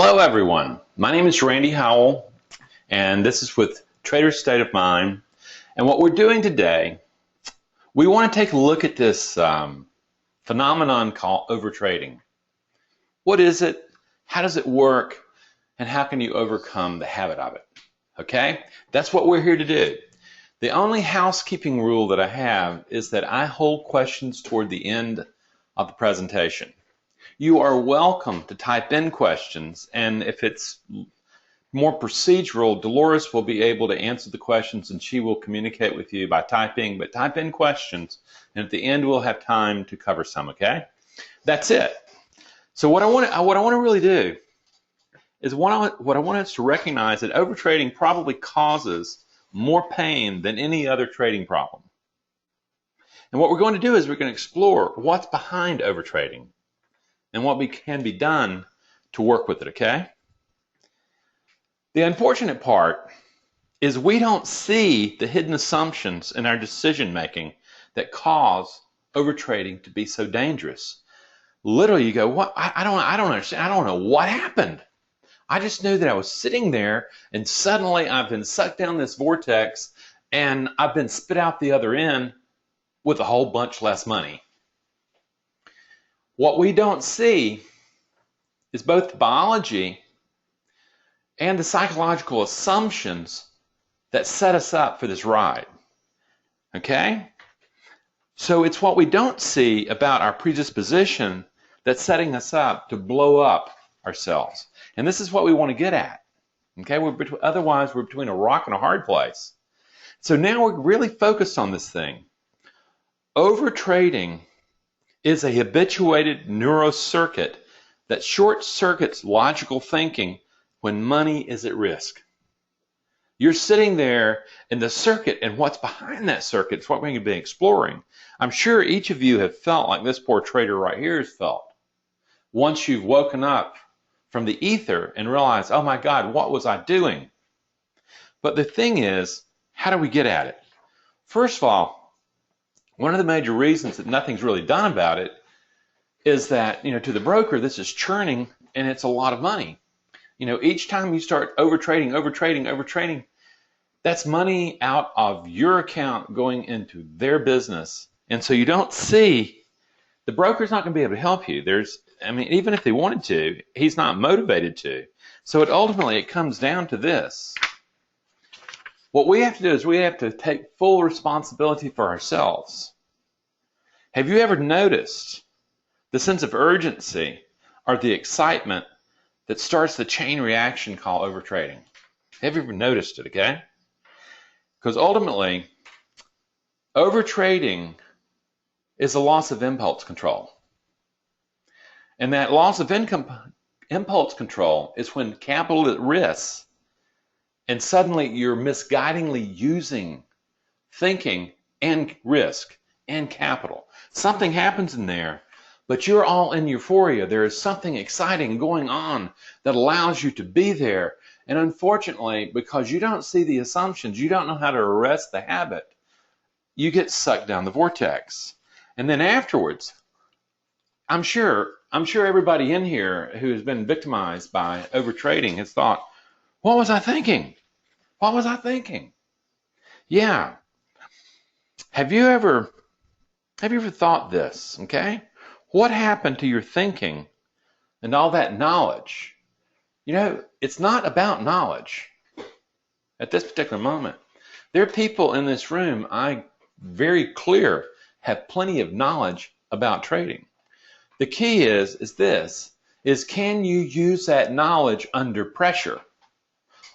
Hello everyone, my name is Randy Howell and this is with Trader's State of Mind, and what we're doing today, we want to take a look at this phenomenon called overtrading. What is it? How does it work? And how can you overcome the habit of it? Okay, that's what we're here to do. The only housekeeping rule that I have is that I hold questions toward the end of the presentation. You are welcome to type in questions, and if it's more procedural, Dolores will be able to answer the questions and she will communicate with you by typing, but type in questions and at the end we'll have time to cover some, okay? That's it. So what I want to really do is what I want us to recognize that overtrading probably causes more pain than any other trading problem. And what we're going to do is we're going to explore what's behind overtrading and what can be done to work with it, okay? The unfortunate part is we don't see the hidden assumptions in our decision making that cause overtrading to be so dangerous. Literally, you go, "What? I don't understand. I don't know what happened. I just knew that I was sitting there and suddenly I've been sucked down this vortex and I've been spit out the other end with a whole bunch less money." What we don't see is both the biology and the psychological assumptions that set us up for this ride. Okay? So it's what we don't see about our predisposition that's setting us up to blow up ourselves. And this is what we want to get at. Okay? Otherwise, we're between a rock and a hard place. So now we're really focused on this thing. Overtrading is a habituated neurocircuit that short-circuits logical thinking when money is at risk. You're sitting there in the circuit, and what's behind that circuit is what we're going to be exploring. I'm sure each of you have felt like this poor trader right here has felt. Once you've woken up from the ether and realized, oh my God, what was I doing? But the thing is, how do we get at it? First of all, one of the major reasons that nothing's really done about it is that, to the broker, this is churning and it's a lot of money. Each time you start overtrading, that's money out of your account going into their business. And so you don't see, the broker's not going to be able to help you. Even if they wanted to, he's not motivated to. So ultimately it comes down to this. What we have to do is we have to take full responsibility for ourselves. Have you ever noticed the sense of urgency or the excitement that starts the chain reaction called overtrading? Have you ever noticed it, okay? Because ultimately, overtrading is a loss of impulse control. And that loss of impulse control is when capital is at risk and suddenly you're misguidingly using thinking and risk and capital. Something happens in there, but you're all in euphoria. There is something exciting going on that allows you to be there. And unfortunately, because you don't see the assumptions, you don't know how to arrest the habit, you get sucked down the vortex. And then afterwards, I'm sure everybody in here who has been victimized by overtrading has thought, what was I thinking? What was I thinking? Yeah. Have you ever thought this, okay? What happened to your thinking and all that knowledge? It's not about knowledge at this particular moment. There are people in this room, I very clear, have plenty of knowledge about trading. The key is can you use that knowledge under pressure?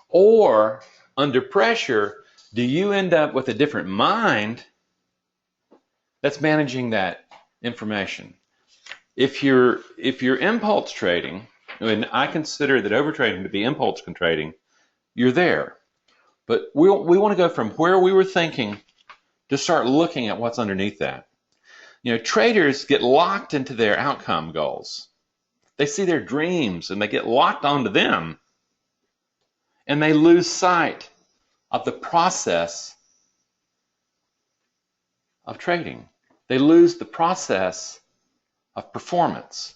Or under pressure, do you end up with a different mind that's managing that information? If you're impulse trading, and I consider that overtrading to be impulse trading, you're there. But we want to go from where we were thinking to start looking at what's underneath that. Traders get locked into their outcome goals. They see their dreams and they get locked onto them. And they lose sight of the process of trading. They lose the process of performance.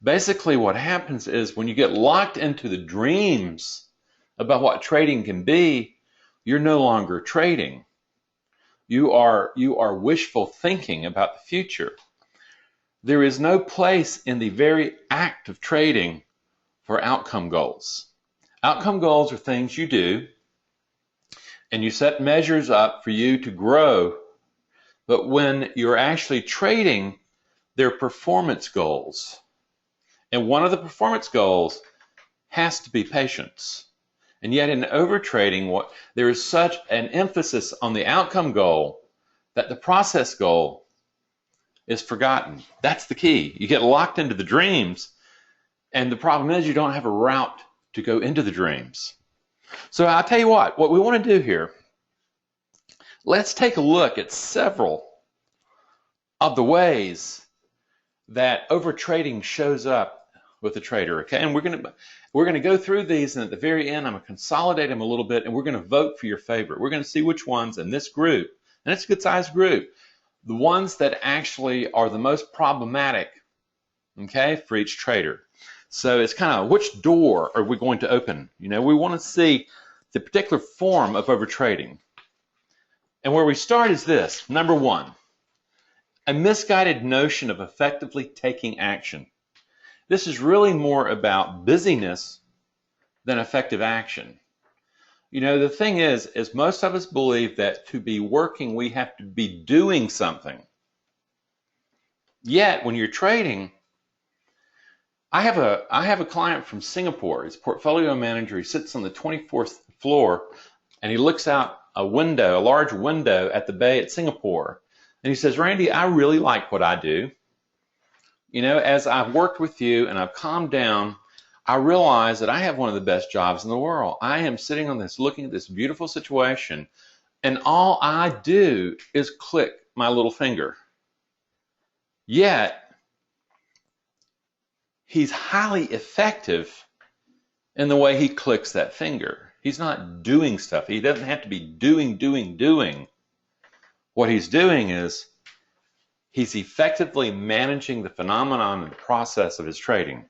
Basically, what happens is when you get locked into the dreams about what trading can be, you're no longer trading. You are wishful thinking about the future. There is no place in the very act of trading for outcome goals. Outcome goals are things you do, and you set measures up for you to grow. But when you're actually trading, they're performance goals. And one of the performance goals has to be patience. And yet in overtrading, there is such an emphasis on the outcome goal that the process goal is forgotten. That's the key. You get locked into the dreams, and the problem is you don't have a route to go into the dreams. So I'll tell you what we want to do here, let's take a look at several of the ways that overtrading shows up with the trader, okay? And we're going to go through these, and at the very end, I'm going to consolidate them a little bit, and we're going to vote for your favorite. We're going to see which ones in this group, and it's a good-sized group, the ones that actually are the most problematic, okay, for each trader. So it's kind of which door are we going to open? You know, we want to see the particular form of overtrading. And where we start is this. Number one, a misguided notion of effectively taking action. This is really more about busyness than effective action. You know, the thing is most of us believe that to be working, we have to be doing something. Yet, when you're trading, I have a client from Singapore. He's a portfolio manager. He sits on the 24th floor, and he looks out a window, a large window at the bay at Singapore. And he says, Randy, I really like what I do. You know, as I've worked with you and I've calmed down, I realize that I have one of the best jobs in the world. I am sitting on this, looking at this beautiful situation, and all I do is click my little finger. Yet, he's highly effective in the way he clicks that finger. He's not doing stuff. He doesn't have to be doing. What he's doing is he's effectively managing the phenomenon and the process of his trading.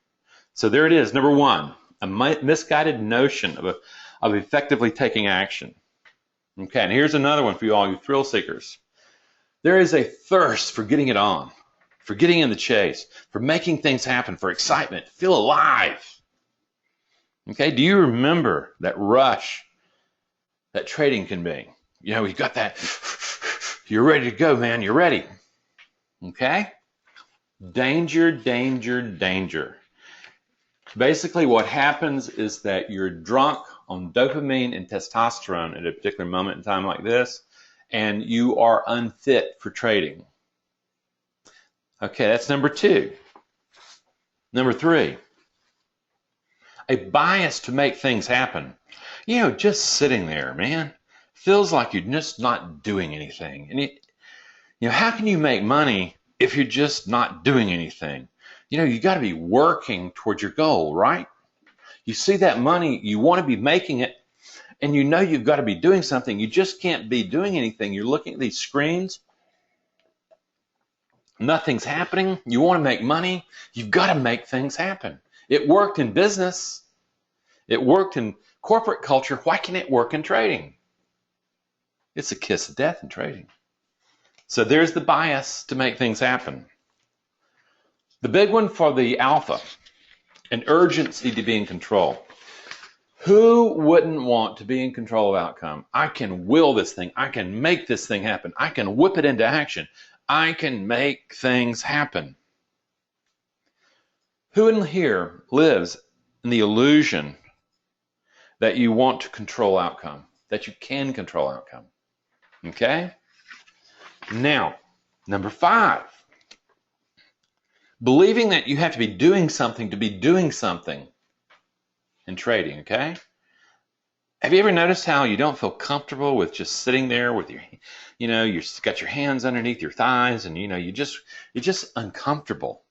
So there it is, number one, a misguided notion of effectively taking action. Okay, and here's another one for you all you thrill seekers. There is a thirst for getting it on, for getting in the chase, for making things happen, for excitement, feel alive. Okay, do you remember that rush that trading can be? You know, you got that, you're ready to go, man, you're ready. Okay? Danger, danger, danger. Basically, what happens is that you're drunk on dopamine and testosterone at a particular moment in time like this, and you are unfit for trading. Okay, that's number two. Number three, a bias to make things happen. You know, just sitting there, man, feels like you're just not doing anything. And you know, how can you make money if you're just not doing anything? You know, you got to be working towards your goal, right? You see that money, you want to be making it, and you know you've got to be doing something. You just can't be doing anything. You're looking at these screens. Nothing's happening. You want to make money. You've got to make things happen. It worked in business. It worked in corporate culture. Why can't it work in trading? It's a kiss of death in trading. So there's the bias to make things happen. The big one for the alpha, an urgency to be in control. Who wouldn't want to be in control of outcome? I can will this thing. I can make this thing happen. I can whip it into action. I can make things happen. Who in here lives in the illusion that you want to control outcome, that you can control outcome? Okay? Now, number five, believing that you have to be doing something to be doing something in trading, okay? Have you ever noticed how you don't feel comfortable with just sitting there with your, you know, you've got your hands underneath your thighs and, you know, you're just uncomfortable.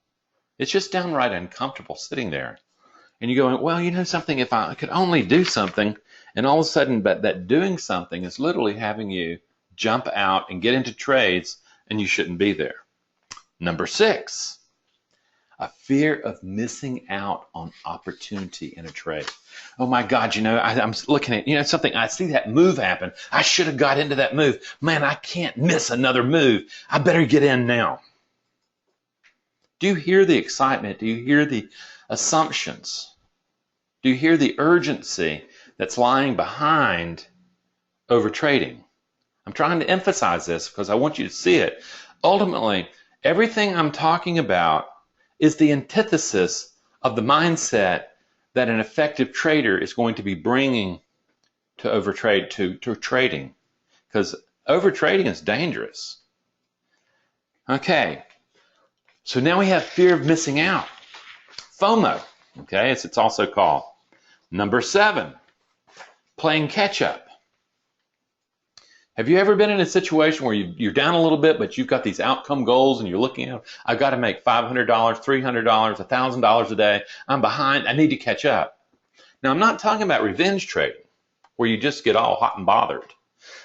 It's just downright uncomfortable sitting there. And you're going, well, you know something, if I could only do something, and all of a sudden, but that doing something is literally having you jump out and get into trades, and you shouldn't be there. Number six, A fear of missing out on opportunity in a trade. Oh my God, I'm looking at, something, I see that move happen. I should have got into that move. Man, I can't miss another move. I better get in now. Do you hear the excitement? Do you hear the assumptions? Do you hear the urgency that's lying behind overtrading? I'm trying to emphasize this because I want you to see it. Ultimately, everything I'm talking about is the antithesis of the mindset that an effective trader is going to be bringing to overtrade, to trading, because overtrading is dangerous. Okay, so now we have fear of missing out. FOMO, okay, as it's also called. Number 7, playing catch up. Have you ever been in a situation where you're down a little bit, but you've got these outcome goals and you're looking at, I've got to make $500, $300, $1,000 a day. I'm behind. I need to catch up. Now, I'm not talking about revenge trading where you just get all hot and bothered.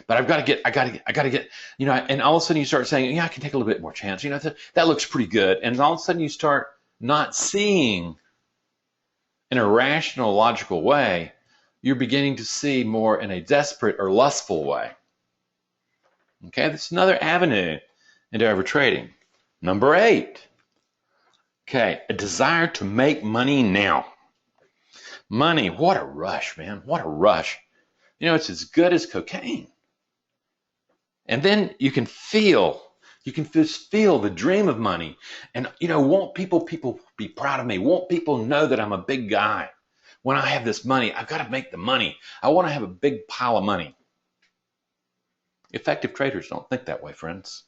But I got to get, and all of a sudden you start saying, yeah, I can take a little bit more chance. That looks pretty good. And all of a sudden you start not seeing in a rational, logical way. You're beginning to see more in a desperate or lustful way. Okay, that's another avenue into overtrading. Number 8. Okay, a desire to make money now. Money, what a rush, man. What a rush. It's as good as cocaine. And then you can just feel the dream of money. And, won't people be proud of me? Won't people know that I'm a big guy? When I have this money, I've got to make the money. I want to have a big pile of money. Effective traders don't think that way, friends.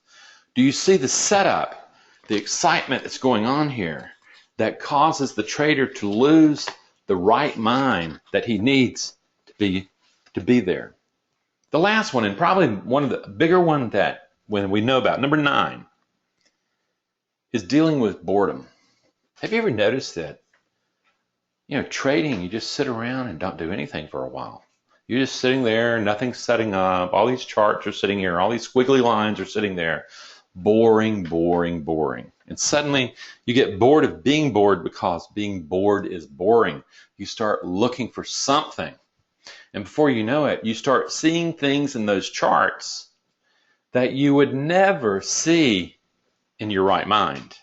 Do you see the setup, the excitement that's going on here that causes the trader to lose the right mind that he needs to be there? The last one, and probably one of the bigger one that when we know about, number 9, is dealing with boredom. Have you ever noticed that, trading, you just sit around and don't do anything for a while? You're just sitting there, nothing's setting up, all these charts are sitting here, all these squiggly lines are sitting there. Boring, boring, boring. And suddenly you get bored of being bored because being bored is boring. You start looking for something. And before you know it, you start seeing things in those charts that you would never see in your right mind.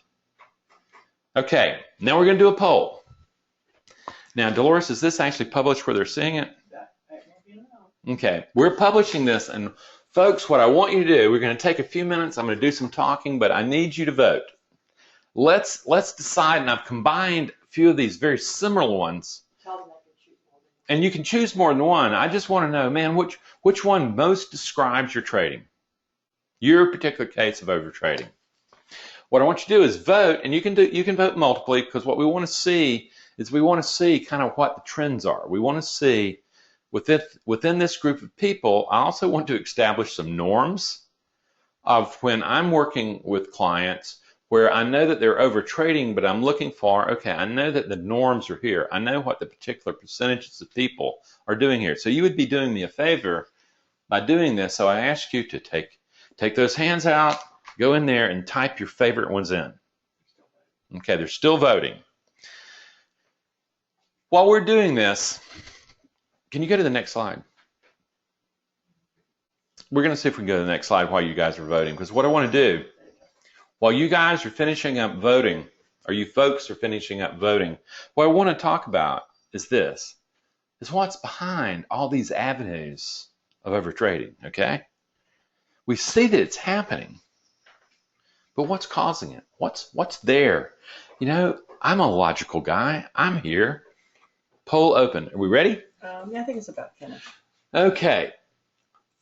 Okay, now we're going to do a poll. Now, Dolores, is this actually published where they're seeing it? Okay, we're publishing this, and folks, what I want you to do, we're going to take a few minutes, I'm going to do some talking, but I need you to vote. Let's decide, and I've combined a few of these very similar ones, and you can choose more than one. I just want to know, man, which one most describes your trading, your particular case of overtrading. What I want you to do is vote, and you can vote multiply, because what we want to see is we want to see kind of what the trends are. We want to see within this group of people, I also want to establish some norms of when I'm working with clients where I know that they're overtrading, but I'm looking for, okay, I know that the norms are here. I know what the particular percentages of people are doing here. So you would be doing me a favor by doing this. So I ask you to take those hands out, go in there and type your favorite ones in. Okay, they're still voting. While we're doing this, can you go to the next slide? We're going to see if we can go to the next slide while you guys are voting, because what I want to do, while you guys are finishing up voting, or you folks are finishing up voting, what I want to talk about is this, is what's behind all these avenues of overtrading, okay? We see that it's happening, but what's causing it? What's there? I'm a logical guy. I'm here. Poll open. Are we ready? Yeah, I think it's about finished. Okay.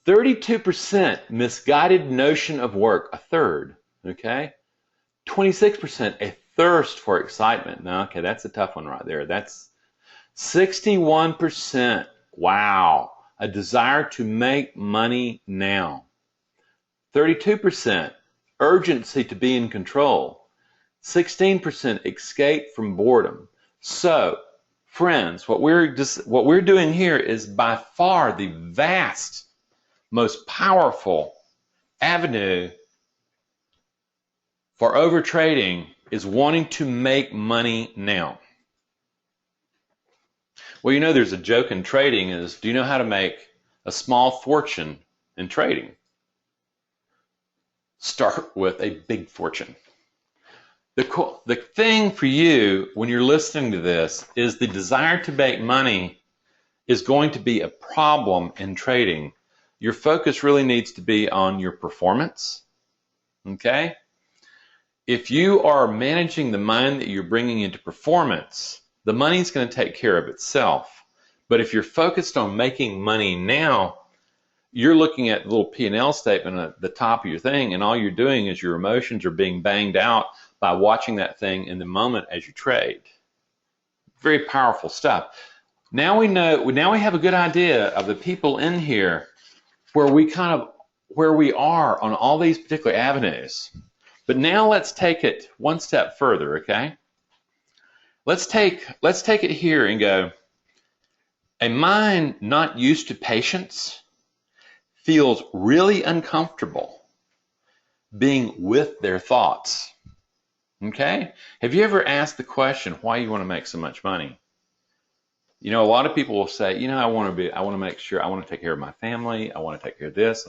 32% misguided notion of work, a third. Okay. 26% a thirst for excitement. Now, okay, that's a tough one right there. That's 61%. Wow. A desire to make money now. 32% urgency to be in control. 16% escape from boredom. So, friends, what we're doing here is by far the vast, most powerful avenue for overtrading is wanting to make money now. Well, you know, there's a joke in trading is, do you know how to make a small fortune in trading? Start with a big fortune. The thing for you when you're listening to this is the desire to make money is going to be a problem in trading. Your focus really needs to be on your performance. Okay? If you are managing the mind that you're bringing into performance, the money's going to take care of itself. But if you're focused on making money now, you're looking at the little P&L statement at the top of your thing, and all you're doing is your emotions are being banged out by watching that thing in the moment as you trade. Very powerful stuff. Now we have a good idea of the people in here where we are on all these particular avenues. But now let's take it one step further, okay? Let's take it here and go, a mind not used to patience feels really uncomfortable being with their thoughts. Okay? Have you ever asked the question why you want to make so much money? You know, a lot of people will say, you know, I want to make sure, I want to take care of my family, I want to take care of this.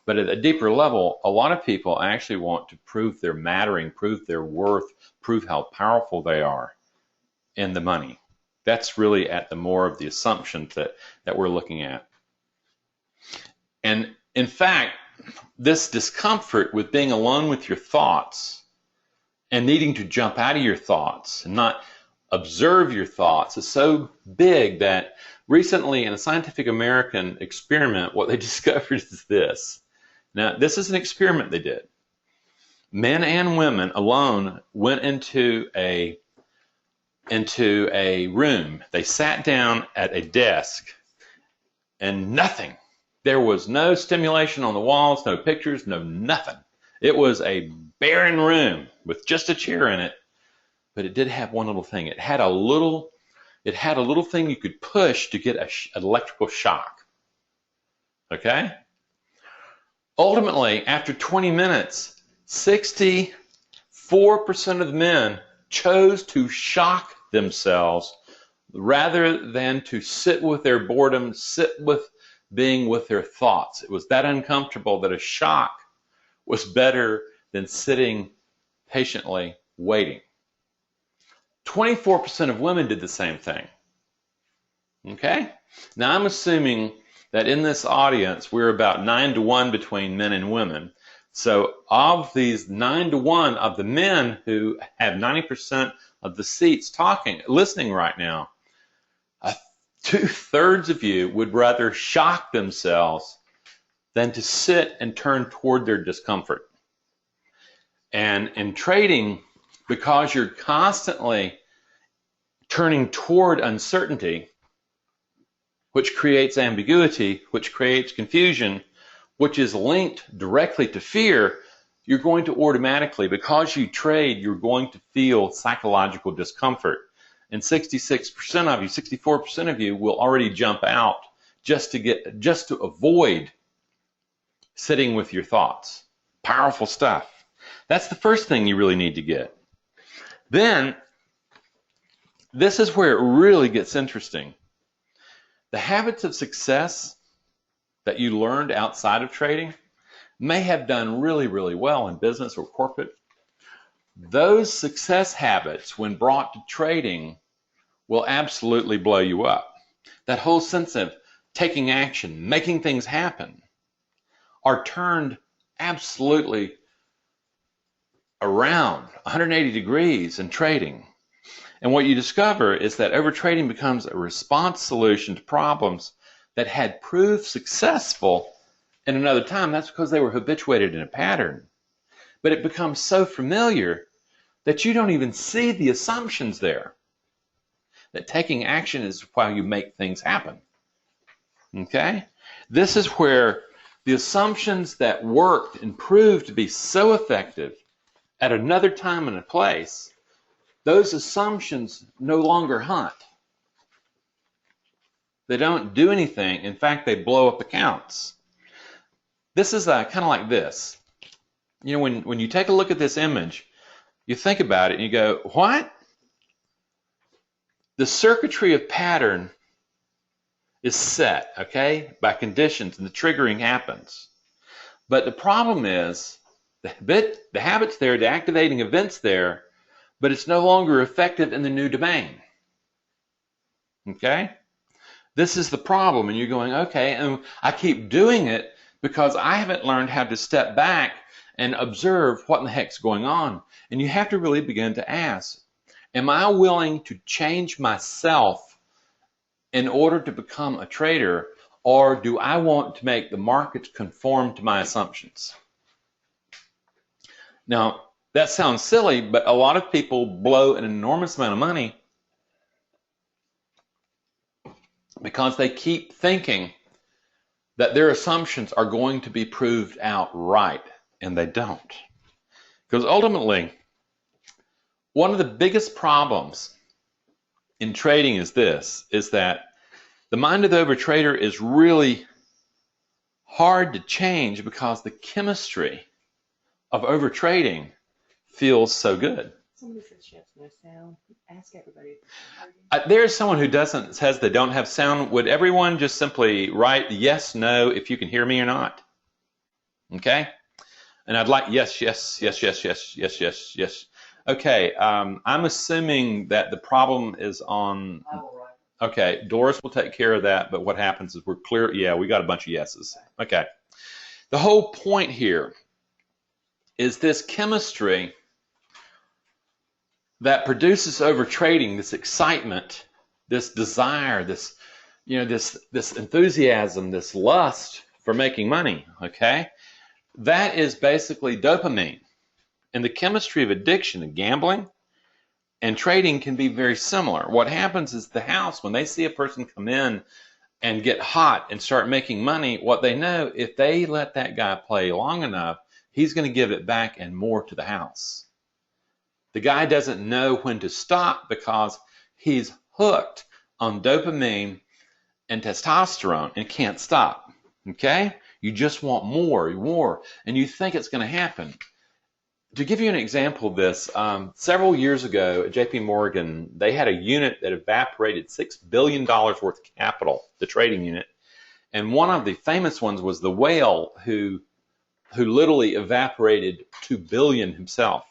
But at a deeper level, a lot of people actually want to prove their mattering, prove their worth, prove how powerful they are in the money. That's really at the more of the assumptions that we're looking at. And in fact, this discomfort with being alone with your thoughts and needing to jump out of your thoughts and not observe your thoughts is so big that recently in a Scientific American experiment, what they discovered is this. Now, this is an experiment they did. Men and women alone went into a room. They sat down at a desk and nothing. There was no stimulation on the walls, no pictures, no nothing. It was a barren room with just a chair in it, but it did have one little thing. It had a little thing you could push to get an electrical shock. Okay? Ultimately, after 20 minutes, 64% of the men chose to shock themselves rather than to sit with their boredom, sit with being with their thoughts. It was that uncomfortable that a shock was better than sitting patiently waiting. 24% of women did the same thing. Okay? Now I'm assuming that in this audience we're about 9-to-1 between men and women. So of these 9-to-1 of the men who have 90% of the seats listening right now, 2/3 of you would rather shock themselves than to sit and turn toward their discomfort. And in trading, because you're constantly turning toward uncertainty, which creates ambiguity, which creates confusion, which is linked directly to fear, you're going to automatically, because you trade, you're going to feel psychological discomfort. And 66% of you, 64% of you will already jump out just to avoid sitting with your thoughts. Powerful stuff. That's the first thing you really need to get. Then, this is where it really gets interesting. The habits of success that you learned outside of trading may have done really, really well in business or corporate. Those success habits, when brought to trading, will absolutely blow you up. That whole sense of taking action, making things happen, are turned absolutely around 180 degrees in trading. And what you discover is that overtrading becomes a response solution to problems that had proved successful in another time. That's because they were habituated in a pattern. But it becomes so familiar that you don't even see the assumptions there. That taking action is how you make things happen. Okay? This is where the assumptions that worked and proved to be so effective at another time and a place, those assumptions no longer hunt. They don't do anything. In fact, they blow up accounts. This is kind of like this. You know, when you take a look at this image, you think about it and you go, what? The circuitry of pattern is set, okay, by conditions, and the triggering happens. But the problem is the habit's there, the activating event's there, but it's no longer effective in the new domain. Okay? This is the problem, and you're going, okay, and I keep doing it because I haven't learned how to step back and observe what in the heck's going on. And you have to really begin to ask, am I willing to change myself in order to become a trader, or do I want to make the markets conform to my assumptions? Now, that sounds silly, but a lot of people blow an enormous amount of money because they keep thinking that their assumptions are going to be proved out right, and they don't. Because ultimately, one of the biggest problems in trading is that the mind of the overtrader is really hard to change because the chemistry of overtrading feels so good. Somebody says she has no sound. Ask everybody. There's someone who says they don't have sound. Would everyone just simply write yes, no, if you can hear me or not? Okay? And I'd like yes, yes, yes, yes, yes, yes, yes, yes. Okay, I'm assuming that the problem is on... Okay, Doris will take care of that, but what happens is we're clear. Yeah, we got a bunch of yeses. Okay. The whole point here is this chemistry that produces overtrading, this excitement, this desire, this enthusiasm, this lust for making money, okay? That is basically dopamine. And the chemistry of addiction and gambling and trading can be very similar. What happens is the house, when they see a person come in and get hot and start making money, what they know, if they let that guy play long enough, he's going to give it back and more to the house. The guy doesn't know when to stop because he's hooked on dopamine and testosterone and can't stop. Okay? You just want more, and you think it's going to happen. To give you an example of this, several years ago at JP Morgan, they had a unit that evaporated $6 billion worth of capital, the trading unit. And one of the famous ones was the whale who literally evaporated $2 billion himself.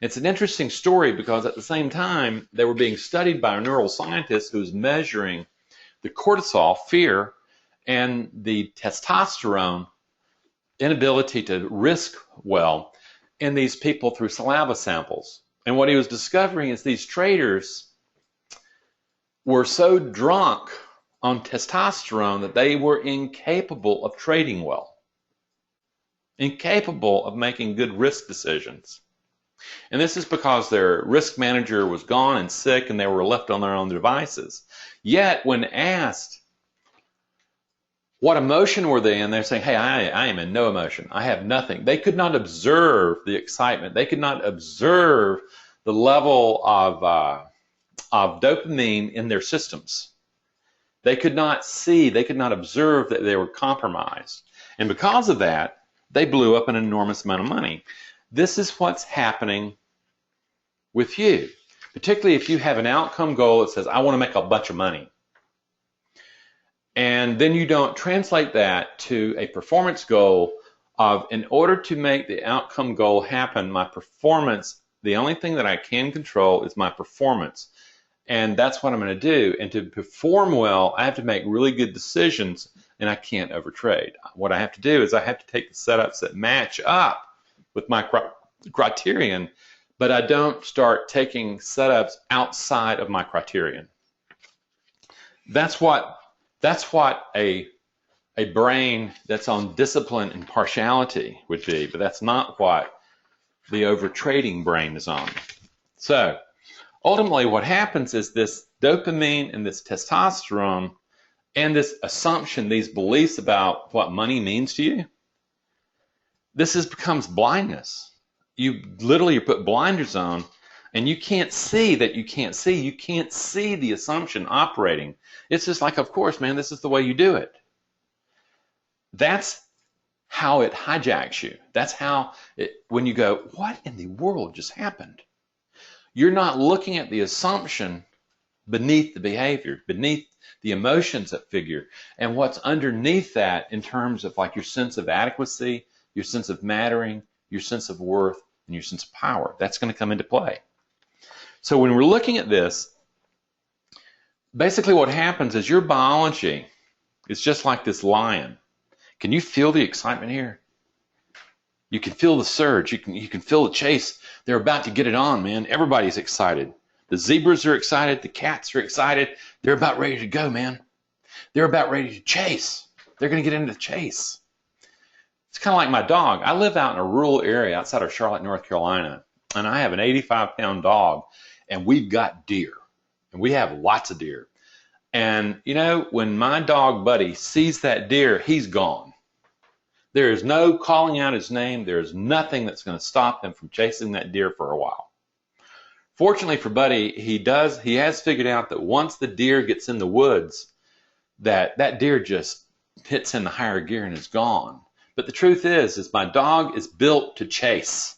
It's an interesting story because at the same time, they were being studied by a neuroscientist who was measuring the cortisol, fear, and the testosterone, inability to risk well, in these people through saliva samples. And what he was discovering is these traders were so drunk on testosterone that they were incapable of trading well, incapable of making good risk decisions. And this is because their risk manager was gone and sick and they were left on their own devices. Yet when asked what emotion were they in, they're saying, hey, I am in no emotion. I have nothing. They could not observe the excitement. They could not observe the level of dopamine in their systems. They could not see, they could not observe that they were compromised. And because of that, they blew up an enormous amount of money. This is what's happening with you, particularly if you have an outcome goal that says, I want to make a bunch of money. And then you don't translate that to a performance goal of, in order to make the outcome goal happen, my performance, the only thing that I can control is my performance. And that's what I'm going to do. And to perform well, I have to make really good decisions, and I can't overtrade. What I have to do is I have to take the setups that match up with my criterion, but I don't start taking setups outside of my criterion. That's what a brain that's on discipline and partiality would be, but that's not what the overtrading brain is on. So ultimately what happens is this dopamine and this testosterone and this assumption, these beliefs about what money means to you, this becomes blindness. You literally put blinders on, and you can't see that you can't see. You can't see the assumption operating. It's just like, of course, man, this is the way you do it. That's how it hijacks you. That's how when you go, what in the world just happened? You're not looking at the assumption beneath the behavior, beneath the emotions that figure, and what's underneath that in terms of like your sense of adequacy, your sense of mattering, your sense of worth, and your sense of power. That's going to come into play. So when we're looking at this, basically what happens is your biology is just like this lion. Can you feel the excitement here? You can feel the surge. You can feel the chase. They're about to get it on, man. Everybody's excited. The zebras are excited. The cats are excited. They're about ready to go, man. They're about ready to chase. They're going to get into the chase. It's kind of like my dog. I live out in a rural area outside of Charlotte, North Carolina, and I have an 85-pound dog, and we've got deer, and we have lots of deer. And, you know, when my dog Buddy sees that deer, he's gone. There is no calling out his name. There is nothing that's going to stop him from chasing that deer for a while. Fortunately for Buddy, he has figured out that once the deer gets in the woods, that deer just hits in the higher gear and is gone. But the truth is my dog is built to chase.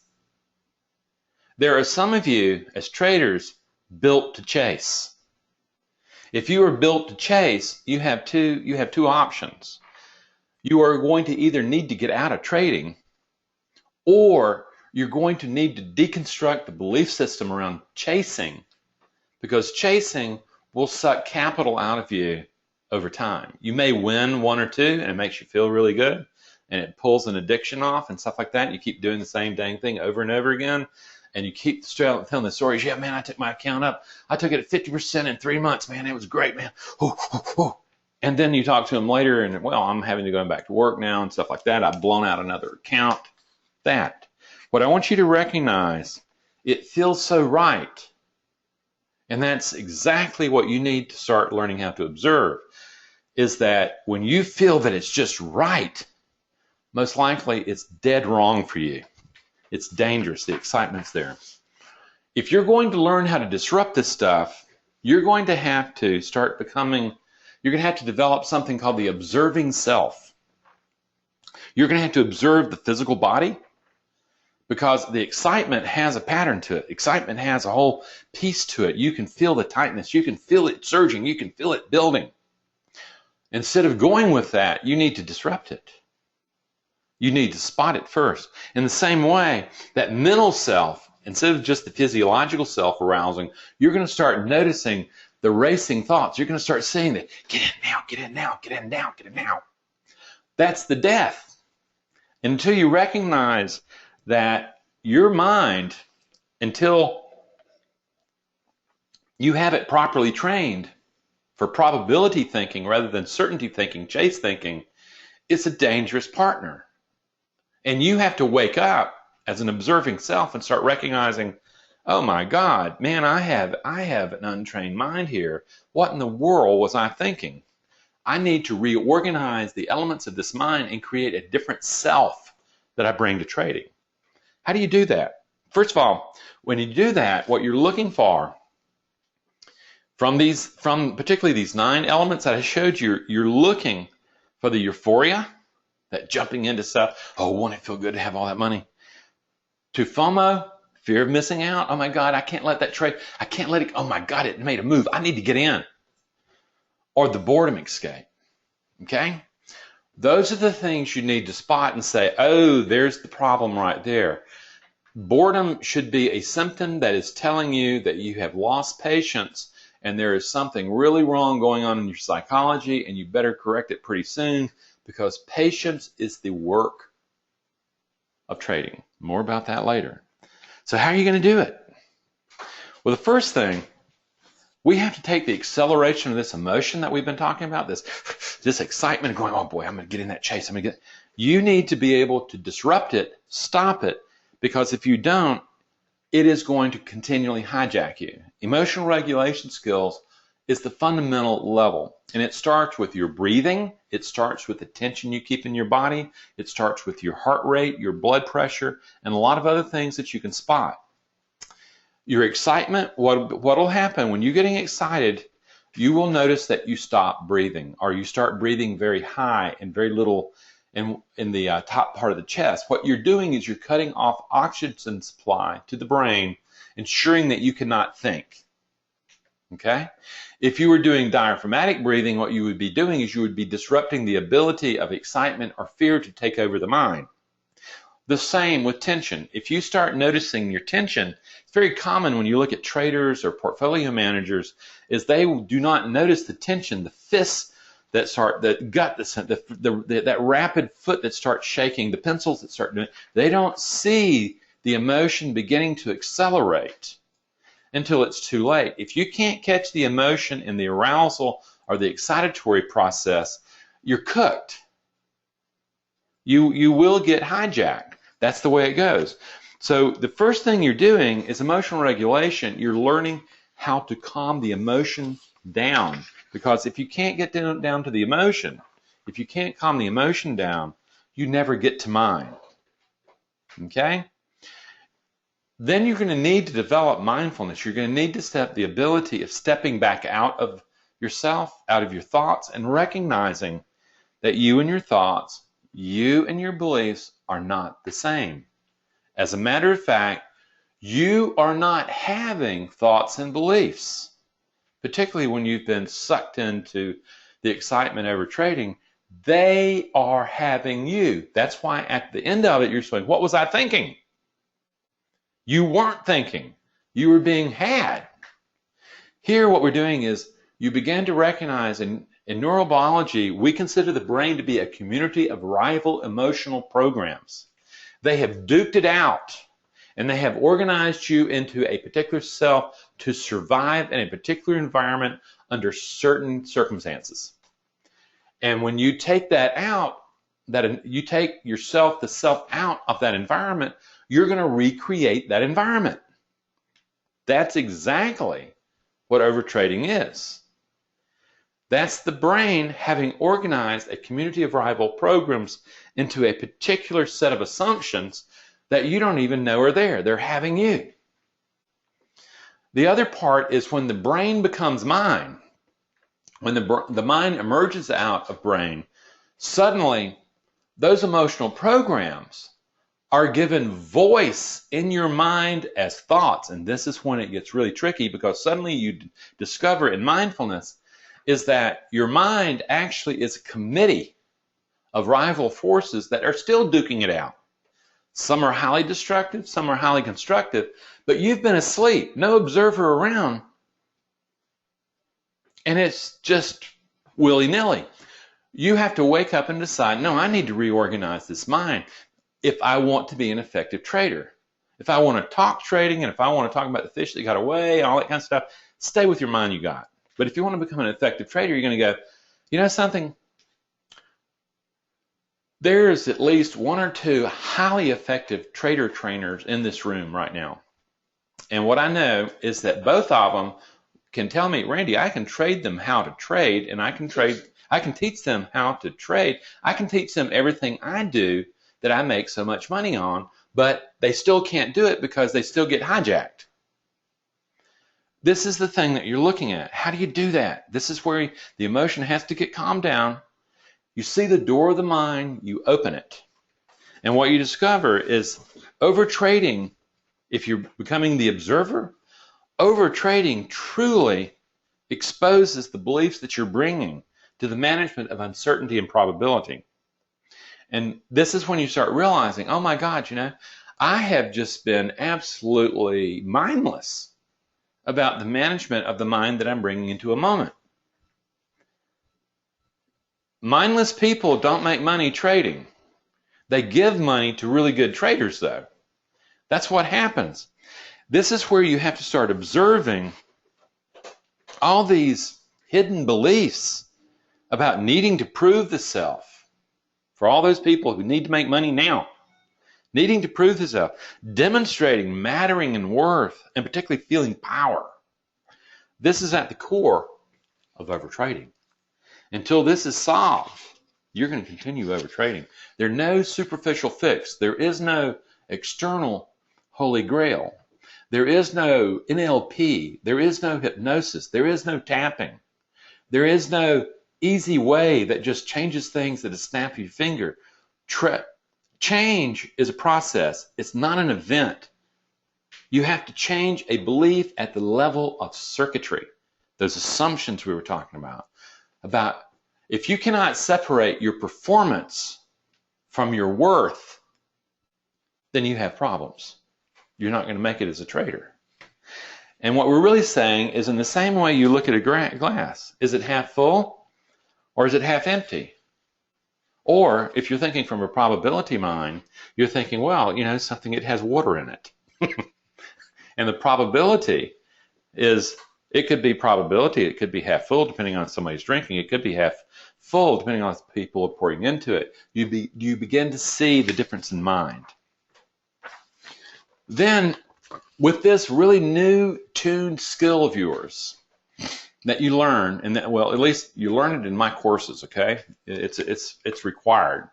There are some of you as traders built to chase. If you are built to chase, you have two options. You are going to either need to get out of trading, or you're going to need to deconstruct the belief system around chasing, because chasing will suck capital out of you over time. You may win one or two and it makes you feel really good and it pulls an addiction off and stuff like that. And you keep doing the same dang thing over and over again. And you keep telling the stories. Yeah, man, I took my account up. I took it at 50% in 3 months, man. It was great, man. And then you talk to them later and, well, I'm having to go back to work now and stuff like that. I've blown out another account. What I want you to recognize, it feels so right. And that's exactly what you need to start learning how to observe, is that when you feel that it's just right, most likely it's dead wrong for you. It's dangerous. The excitement's there. If you're going to learn how to disrupt this stuff, you're going to have to develop something called the observing self. You're going to have to observe the physical body, because the excitement has a pattern to it. Excitement has a whole piece to it. You can feel the tightness. You can feel it surging. You can feel it building. Instead of going with that, you need to disrupt it. You need to spot it first. In the same way, that mental self, instead of just the physiological self arousing, you're going to start noticing the racing thoughts. You're going to start saying that, get in now, get in now, get in now, get in now. That's the death. And until you recognize that your mind, until you have it properly trained for probability thinking rather than certainty thinking, chase thinking, it's a dangerous partner. And you have to wake up as an observing self and start recognizing, oh my God, man, I have an untrained mind here. What in the world was I thinking? I need to reorganize the elements of this mind and create a different self that I bring to trading. How do you do that? First of all, when you do that, what you're looking for from particularly these 9 elements that I showed you, you're looking for the euphoria, that jumping into stuff. Oh, won't it feel good to have all that money? To FOMO, fear of missing out. Oh my God, I can't let that trade. I can't let it. Oh my God, it made a move. I need to get in. Or the boredom escape. Okay? Those are the things you need to spot and say, oh, there's the problem right there. Boredom should be a symptom that is telling you that you have lost patience and there is something really wrong going on in your psychology, and you better correct it pretty soon, because patience is the work of trading. More about that later. So how are you going to do it? Well, the first thing, we have to take the acceleration of this emotion that we've been talking about, this excitement of going, oh boy, I'm going to get in that chase. You need to be able to disrupt it, stop it, because if you don't, it is going to continually hijack you. Emotional regulation skills is the fundamental level, and it starts with your breathing. It starts with the tension you keep in your body. It starts with your heart rate, your blood pressure, and a lot of other things that you can spot. Your excitement, what will happen when you're getting excited, you will notice that you stop breathing, or you start breathing very high and very little in the top part of the chest. What you're doing is you're cutting off oxygen supply to the brain, ensuring that you cannot think. Okay? If you were doing diaphragmatic breathing, what you would be doing is you would be disrupting the ability of excitement or fear to take over the mind. The same with tension. If you start noticing your tension, it's very common when you look at traders or portfolio managers, is they do not notice the tension, the fists that start, the gut, that rapid foot that starts shaking, the pencils that start doing, they don't see the emotion beginning to accelerate until it's too late. If you can't catch the emotion in the arousal or the excitatory process, you're cooked. You will get hijacked. That's the way it goes. So the first thing you're doing is emotional regulation. You're learning how to calm the emotion down. Because if you can't get down to the emotion, if you can't calm the emotion down, you never get to mind. Okay? Then you're going to need to develop mindfulness. You're going to need to have the ability of stepping back out of yourself, out of your thoughts, and recognizing that you and your thoughts, you and your beliefs are not the same. As a matter of fact, you are not having thoughts and beliefs, particularly when you've been sucked into the excitement over trading. They are having you. That's why at the end of it, you're saying, what was I thinking? You weren't thinking. You were being had. Here, what we're doing is you begin to recognize in neurobiology, we consider the brain to be a community of rival emotional programs. They have duked it out, and they have organized you into a particular self to survive in a particular environment under certain circumstances. And when you take that out, that you take yourself, the self, out of that environment, you're going to recreate that environment. That's exactly what overtrading is. That's the brain having organized a community of rival programs into a particular set of assumptions that you don't even know are there. They're having you. The other part is when the brain becomes mind, when the mind emerges out of brain, suddenly those emotional programs are given voice in your mind as thoughts. And this is when it gets really tricky, because suddenly you discover in mindfulness is that your mind actually is a committee of rival forces that are still duking it out. Some are highly destructive, some are highly constructive, but you've been asleep, no observer around, and it's just willy-nilly. You have to wake up and decide, no, I need to reorganize this mind if I want to be an effective trader. If I want to talk trading, and if I want to talk about the fish that got away and all that kind of stuff, stay with your mind you got. But if you want to become an effective trader, you're going to go, you know something? There's at least one or two highly effective trader trainers in this room right now. And what I know is that both of them can tell me, Randy, I can trade them how to trade, and I can teach them how to trade. I can teach them everything I do that I make so much money on, but they still can't do it because they still get hijacked. This is the thing that you're looking at. How do you do that? This is where the emotion has to get calmed down. You see the door of the mind, you open it. And what you discover is overtrading, if you're becoming the observer, overtrading truly exposes the beliefs that you're bringing to the management of uncertainty and probability. And this is when you start realizing, oh my God, you know, I have just been absolutely mindless about the management of the mind that I'm bringing into a moment. Mindless people don't make money trading. They give money to really good traders, though. That's what happens. This is where you have to start observing all these hidden beliefs about needing to prove the self. For all those people who need to make money now, needing to prove the self, demonstrating mattering and worth, and particularly feeling power. This is at the core of overtrading. Until this is solved, you're going to continue overtrading. There's no superficial fix. There is no external holy grail. There is no NLP. There is no hypnosis. There is no tapping. There is no easy way that just changes things at a snap of your finger. Change is a process. It's not an event. You have to change a belief at the level of circuitry. Those assumptions we were talking about if you cannot separate your performance from your worth, then you have problems. You're not going to make it as a trader. And what we're really saying is, in the same way you look at a glass, is it half full or is it half empty? Or if you're thinking from a probability mind, you're thinking, well, something, it has water in it. And the probability is, it could be probability, it could be half full depending on somebody's drinking, it could be half full depending on if people are pouring into it. You begin to see the difference in mind. Then, with this really new tuned skill of yours that you learn, and that, well, at least you learn it in my courses, okay? It's required.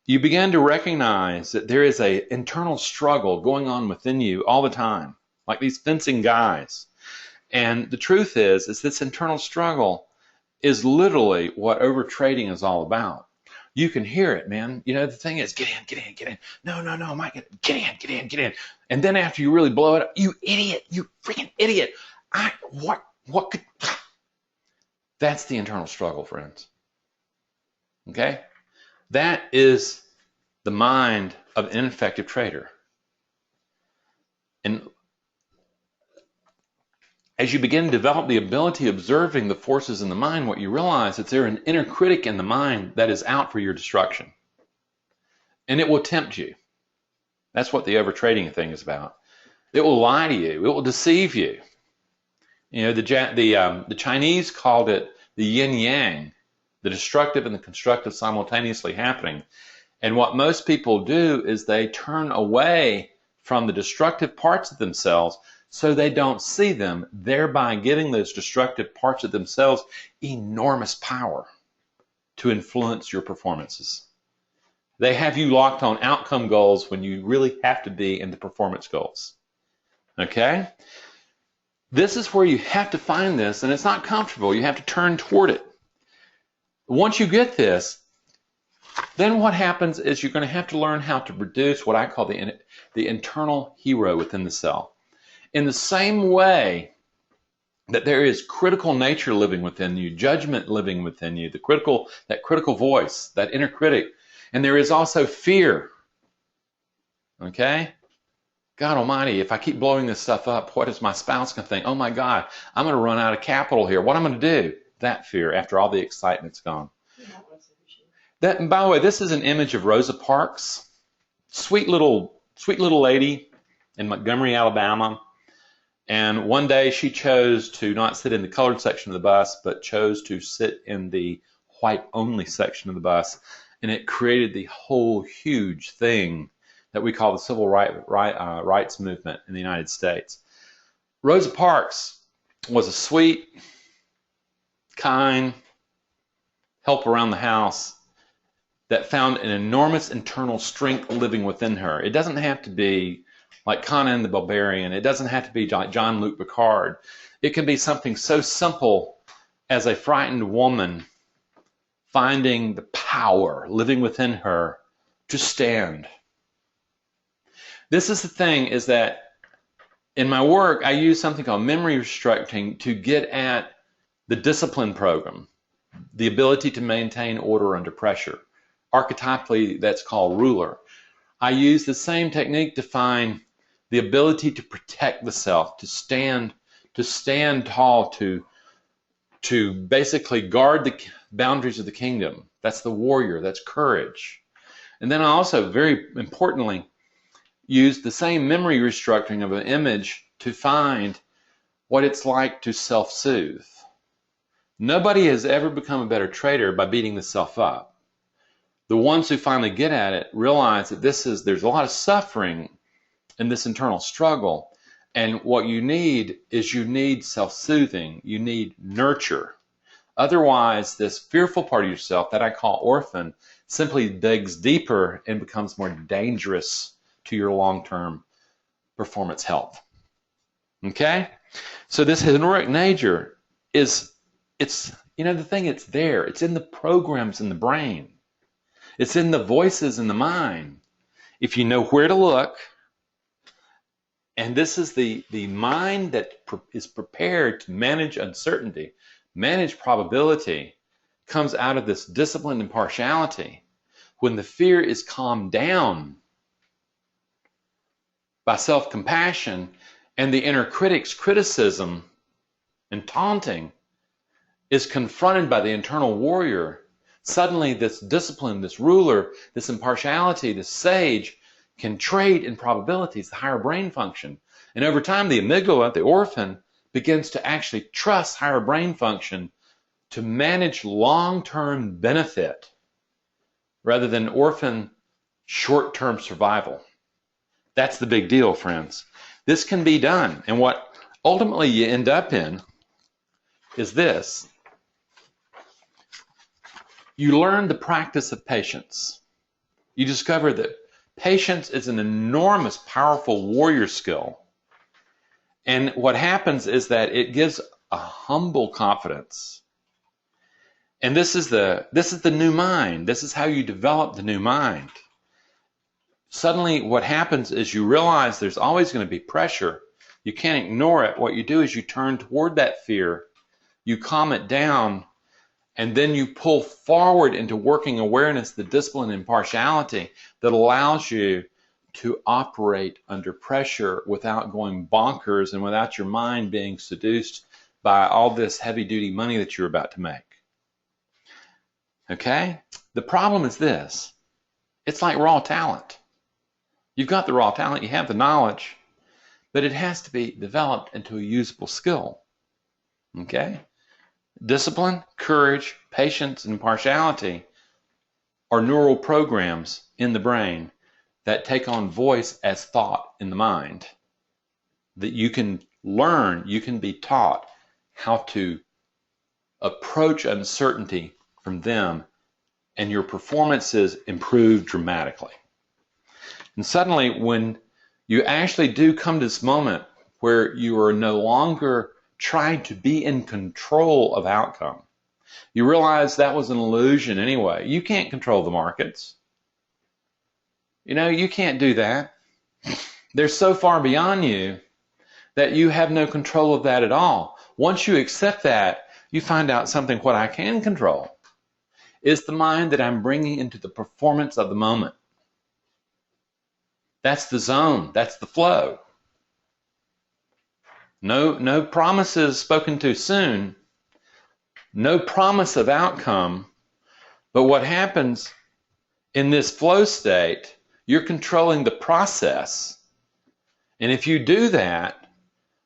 You begin to recognize that there is an internal struggle going on within you all the time, like these fencing guys. And the truth is this internal struggle is literally what overtrading is all about. You can hear it, man. The thing is, get in. No, Mike, get in. And then after you really blow it up, you idiot, you freaking idiot. What could... That's the internal struggle, friends. Okay? That is the mind of an ineffective trader. And as you begin to develop the ability of observing the forces in the mind, what you realize is there's an inner critic in the mind that is out for your destruction. And it will tempt you. That's what the overtrading thing is about. It will lie to you. It will deceive you. The Chinese called it the yin-yang, the destructive and the constructive simultaneously happening. And what most people do is they turn away from the destructive parts of themselves so they don't see them, thereby giving those destructive parts of themselves enormous power to influence your performances. They have you locked on outcome goals when you really have to be in the performance goals. Okay? This is where you have to find this, and it's not comfortable. You have to turn toward it. Once you get this, then what happens is you're going to have to learn how to produce what I call the internal hero within the self. In the same way that there is critical nature living within you, judgment living within you, that critical voice, that inner critic, and there is also fear. Okay? God almighty, if I keep blowing this stuff up, what is my spouse going to think? Oh my God, I'm going to run out of capital here. What am I going to do? That fear after all the excitement's gone. And by the way, this is an image of Rosa Parks, sweet little lady in Montgomery, Alabama. And one day she chose to not sit in the colored section of the bus, but chose to sit in the white-only section of the bus. And it created the whole huge thing that we call the civil rights movement in the United States. Rosa Parks was a sweet, kind help around the house that found an enormous internal strength living within her. It doesn't have to be like Conan the Barbarian. It doesn't have to be Jean-Luc Picard. It can be something so simple as a frightened woman finding the power living within her to stand. This is the thing, is that in my work, I use something called memory restructuring to get at the discipline program, the ability to maintain order under pressure. Archetypally, that's called ruler. I use the same technique to find the ability to protect the self, to stand tall, to basically guard the boundaries of the kingdom. That's the warrior, that's courage. And then I also, very importantly, use the same memory restructuring of an image to find what it's like to self-soothe. Nobody has ever become a better trader by beating the self up. The ones who finally get at it realize that there's a lot of suffering in this internal struggle, and what you need self-soothing. You need nurture. Otherwise, this fearful part of yourself that I call orphan simply digs deeper and becomes more dangerous to your long-term performance health. Okay? So this heroic nature it's there. It's in the programs in the brain. It's in the voices in the mind. If you know where to look, and this is the mind that is prepared to manage uncertainty, manage probability, comes out of this disciplined impartiality. When the fear is calmed down by self-compassion and the inner critic's criticism and taunting is confronted by the internal warrior, suddenly this discipline, this ruler, this impartiality, this sage can trade in probabilities, the higher brain function. And over time, the amygdala, the orphan, begins to actually trust higher brain function to manage long-term benefit rather than orphan short-term survival. That's the big deal, friends. This can be done. And what ultimately you end up in is this. You learn the practice of patience. You discover that patience is an enormous, powerful warrior skill. And what happens is that it gives a humble confidence. And this is the new mind. This is how you develop the new mind. Suddenly what happens is you realize there's always going to be pressure. You can't ignore it. What you do is you turn toward that fear, you calm it down, and then you pull forward into working awareness, the discipline and impartiality that allows you to operate under pressure without going bonkers and without your mind being seduced by all this heavy-duty money that you're about to make. Okay? The problem is this. It's like raw talent. You've got the raw talent, you have the knowledge, but it has to be developed into a usable skill. Okay? Discipline, courage, patience, and impartiality are neural programs in the brain that take on voice as thought in the mind. That you can learn, you can be taught how to approach uncertainty from them, and your performances improve dramatically. And suddenly, when you actually do come to this moment where you are no longer trying to be in control of outcome, you realize that was an illusion anyway. You can't control the markets. You know, you can't do that. They're so far beyond you that you have no control of that at all. Once you accept that, you find out something. What I can control is the mind that I'm bringing into the performance of the moment. That's the zone. That's the flow. No promises spoken too soon. No promise of outcome. But what happens in this flow state, you're controlling the process. And if you do that,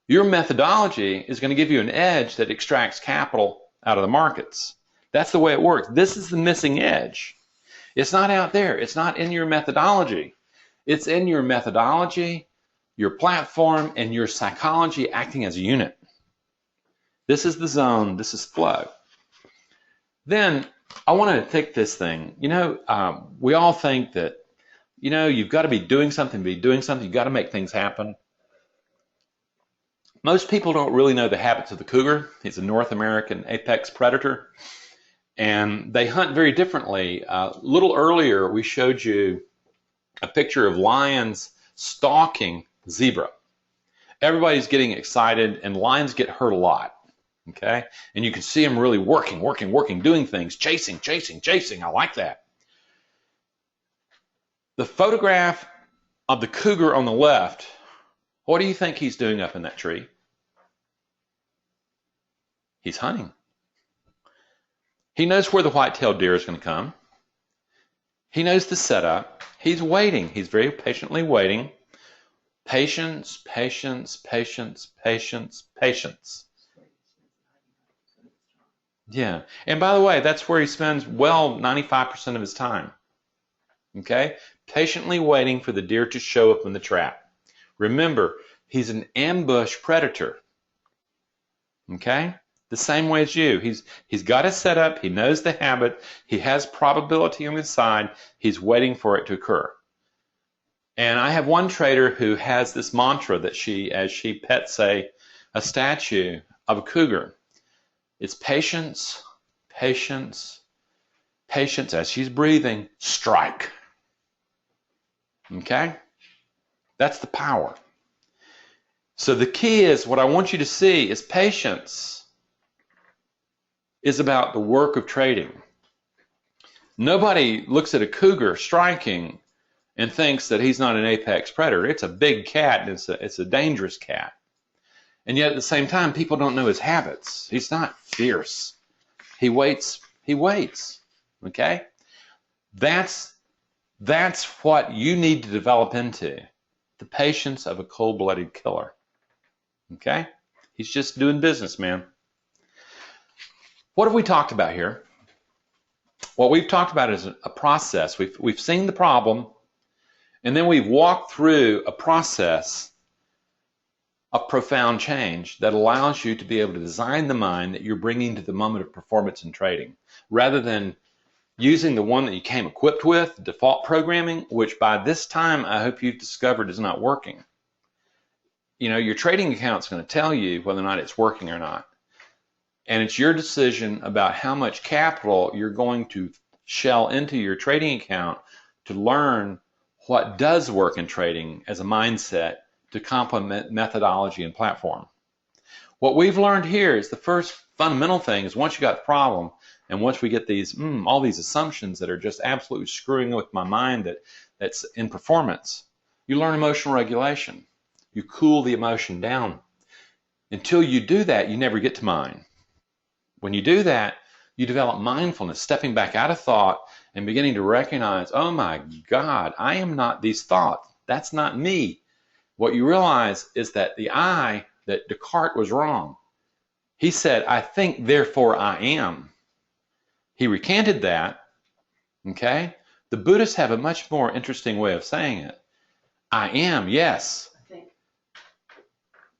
your methodology is going to give you an edge that extracts capital out of the markets. That's the way it works. This is the missing edge. It's not out there. It's not in your methodology. It's in your methodology, your platform, and your psychology acting as a unit. This is the zone. This is flow. Then I want to take this thing. You know, we all think that, you know, you've got to be doing something, you've got to make things happen. Most people don't really know the habits of the cougar. He's a North American apex predator, and they hunt very differently. A little earlier, we showed you a picture of lions stalking zebra. Everybody's getting excited, and lions get hurt a lot. Okay? And you can see them really working, doing things, chasing. I like that. The photograph of the cougar on the left, what do you think he's doing up in that tree? He's hunting. He knows where the white-tailed deer is going to come. He knows the setup. He's waiting. He's very patiently waiting. Patience. Yeah. And by the way, that's where he spends, 95% of his time. Okay? Patiently waiting for the deer to show up in the trap. Remember, he's an ambush predator. Okay? The same way as you. He's got a setup. He knows the habit. He has probability on his side. He's waiting for it to occur. And I have one trader who has this mantra that as she pets a statue of a cougar. It's patience. Patience, as she's breathing, strike. Okay? That's the power. So the key is, what I want you to see is patience is about the work of trading. Nobody looks at a cougar striking and thinks that he's not an apex predator. It's a big cat, and it's a dangerous cat. And yet at the same time, people don't know his habits. He's not fierce. He waits. He waits. Okay? That's what you need to develop into. The patience of a cold-blooded killer. Okay? He's just doing business, man. What have we talked about here? What we've talked about is a process. We've seen the problem, and then we've walked through a process of profound change that allows you to be able to design the mind that you're bringing to the moment of performance and trading, rather than using the one that you came equipped with, default programming, which by this time I hope you've discovered is not working. You know, your trading account's going to tell you whether or not it's working or not. And it's your decision about how much capital you're going to shell into your trading account to learn what does work in trading as a mindset to complement methodology and platform. What we've learned here is the first fundamental thing is, once you got the problem, and once we get these all these assumptions that are just absolutely screwing with my mind that's in performance, you learn emotional regulation. You cool the emotion down. Until you do that, you never get to mind. When you do that, you develop mindfulness, stepping back out of thought and beginning to recognize, oh my God, I am not these thoughts. That's not me. What you realize is that that Descartes was wrong. He said, I think, therefore I am. He recanted that, okay? The Buddhists have a much more interesting way of saying it. I am, yes. I think.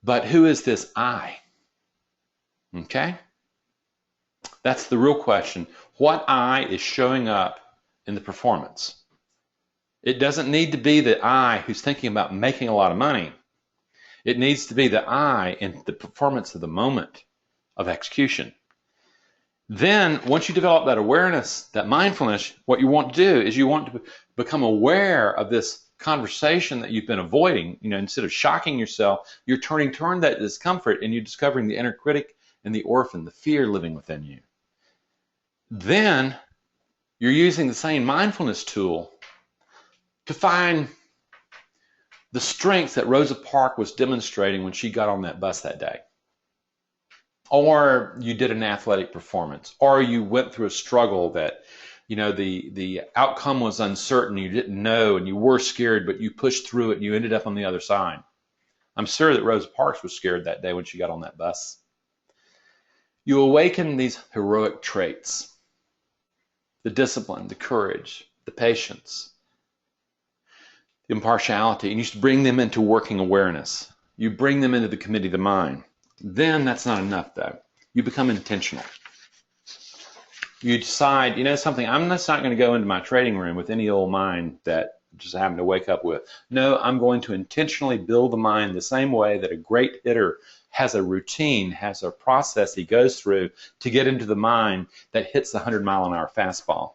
But who is this I? Okay? That's the real question. What I is showing up in the performance? It doesn't need to be the I who's thinking about making a lot of money. It needs to be the I in the performance of the moment of execution. Then, once you develop that awareness, that mindfulness, what you want to do is you want to become aware of this conversation that you've been avoiding. You know, instead of shocking yourself, you're turning toward that discomfort, and you're discovering the inner critic and the orphan, the fear living within you. Then, you're using the same mindfulness tool to find the strength that Rosa Parks was demonstrating when she got on that bus that day. Or you did an athletic performance, or you went through a struggle that, you know, the outcome was uncertain, you didn't know, and you were scared, but you pushed through it and you ended up on the other side. I'm sure that Rosa Parks was scared that day when she got on that bus. You awaken these heroic traits, the discipline, the courage, the patience, the impartiality, and you bring them into working awareness. You bring them into the committee of the mind. Then that's not enough, though. You become intentional. You decide, you know something, I'm just not going to go into my trading room with any old mind that just happened to wake up with. No, I'm going to intentionally build the mind the same way that a great hitter has a routine, has a process he goes through to get into the mind that hits the 100-mile-an-hour fastball.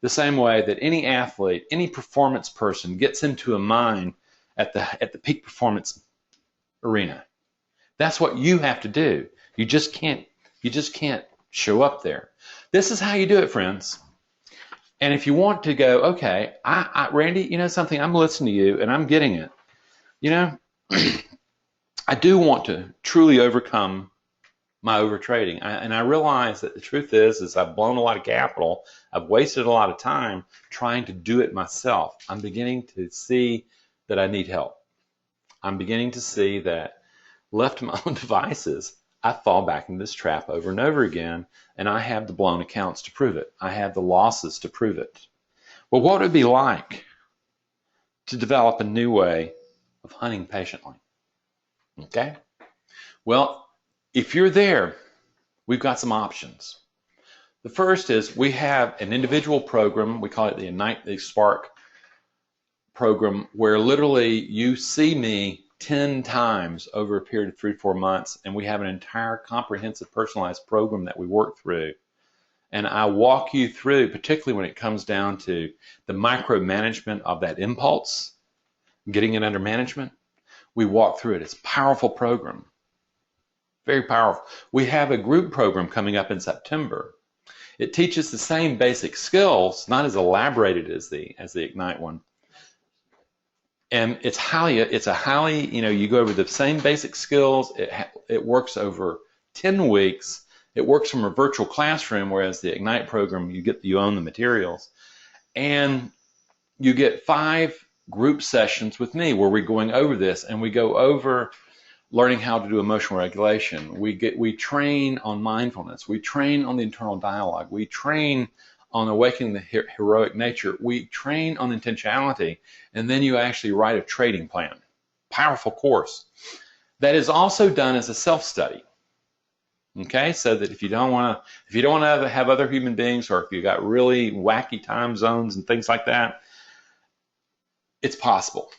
The same way that any athlete, any performance person gets into a mind at the peak performance arena. That's what you have to do. You just can't show up there. This is how you do it, friends. And if you want to go, okay, Randy, you know something, I'm listening to you and I'm getting it. You know, I do want to truly overcome my overtrading. And I realize that the truth is I've blown a lot of capital. I've wasted a lot of time trying to do it myself. I'm beginning to see that I need help. I'm beginning to see that left to my own devices, I fall back into this trap over and over again, and I have the blown accounts to prove it. I have the losses to prove it. Well, what would it be like to develop a new way of hunting patiently? Okay? Well, if you're there, we've got some options. The first is we have an individual program. We call it the Ignite the Spark program, where literally you see me 10 times over a period of 3-4 months, and we have an entire comprehensive personalized program that we work through. and I walk you through, particularly when it comes down to the micromanagement of that impulse, getting it under management. We walk through it. It's a powerful program. Very powerful. We have a group program coming up in September. It teaches the same basic skills, not as elaborated as the Ignite one. And it's a highly, you go over the same basic skills. It works over 10 weeks. It works from a virtual classroom, whereas the Ignite program, you own the materials. And you get 5 group sessions with me where we're going over this, and we go over learning how to do emotional regulation. We train on mindfulness. We train on the internal dialogue. We train on awakening the heroic nature. We train on intentionality, and then you actually write a trading plan. Powerful course that is also done as a self-study. Okay, so that if you don't want to have other human beings, or if you got really wacky time zones and things like that, it's possible.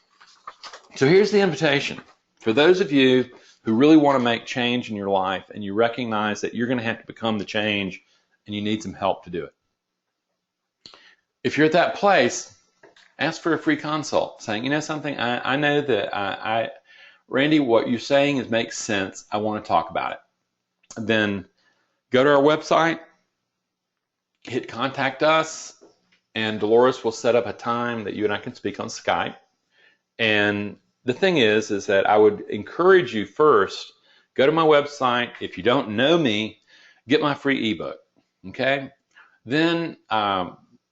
So here's the invitation. For those of you who really want to make change in your life, and you recognize that you're going to have to become the change and you need some help to do it. If you're at that place, ask for a free consult, saying, you know something, I know that Randy, what you're saying makes sense. I want to talk about it. Then go to our website, hit contact us, and Dolores will set up a time that you and I can speak on Skype. And the thing is that I would encourage you first, go to my website. If you don't know me, get my free ebook, okay? Then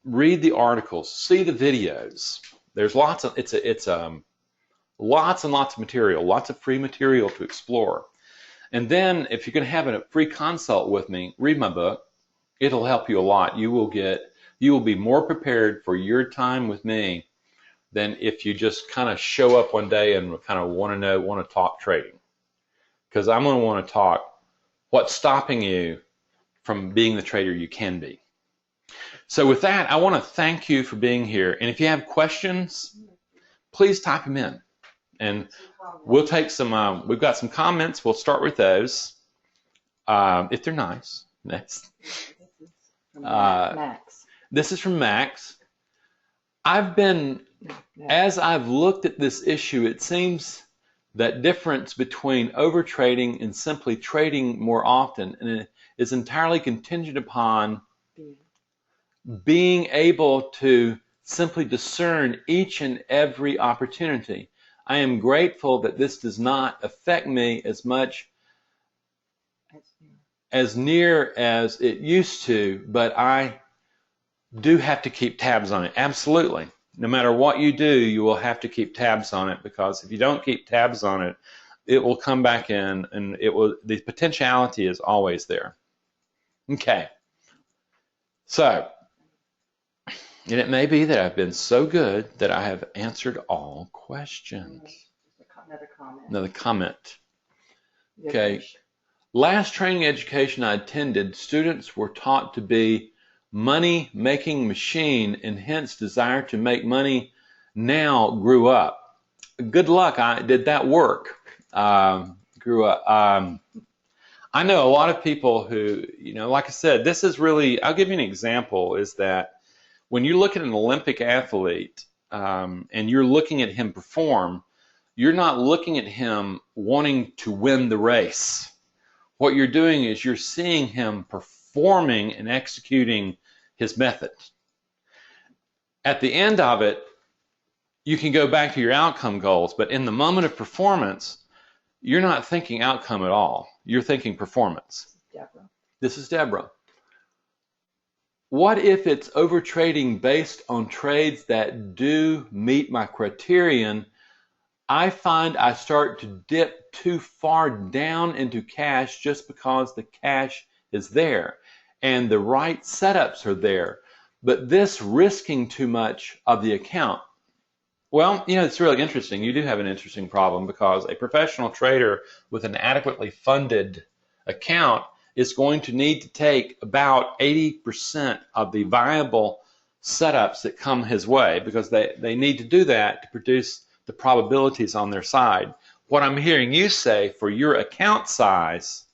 read the articles, see the videos. There's lots and lots of material, lots of free material to explore. And then if you're going to have a free consult with me, read my book. It'll help you a lot. You will be more prepared for your time with me than if you just kind of show up one day and kind of want to talk trading. Because I'm going to want to talk what's stopping you from being the trader you can be. So with that, I want to thank you for being here. And if you have questions, please type them in. And we'll take some, we've got some comments. We'll start with those, if they're nice. Next. Max. This is from Max. As I've looked at this issue, it seems that difference between overtrading and simply trading more often and it is entirely contingent upon being able to simply discern each and every opportunity. I am grateful that this does not affect me as much as near as it used to, but I do have to keep tabs on it. Absolutely. No matter what you do, you will have to keep tabs on it, because if you don't keep tabs on it, it will come back in, and the potentiality is always there. Okay. So, and it may be that I've been so good that I have answered all questions. Another comment. Okay. Last training education I attended, students were taught to be money-making machine, and hence desire to make money now grew up. Good luck. Did that work? Grew up. I know a lot of people who, like I said, this is really, I'll give you an example, is that when you look at an Olympic athlete and you're looking at him perform, you're not looking at him wanting to win the race. What you're doing is you're seeing him performing and executing his method. At the end of it, you can go back to your outcome goals, but in the moment of performance, you're not thinking outcome at all. You're thinking performance. Deborah. This is Deborah. What if it's overtrading based on trades that do meet my criterion? I find I start to dip too far down into cash just because the cash is there and the right setups are there. But this risking too much of the account. Well, it's really interesting. You do have an interesting problem, because a professional trader with an adequately funded account is going to need to take about 80% of the viable setups that come his way, because they need to do that to produce the probabilities on their side. What I'm hearing you say for your account size,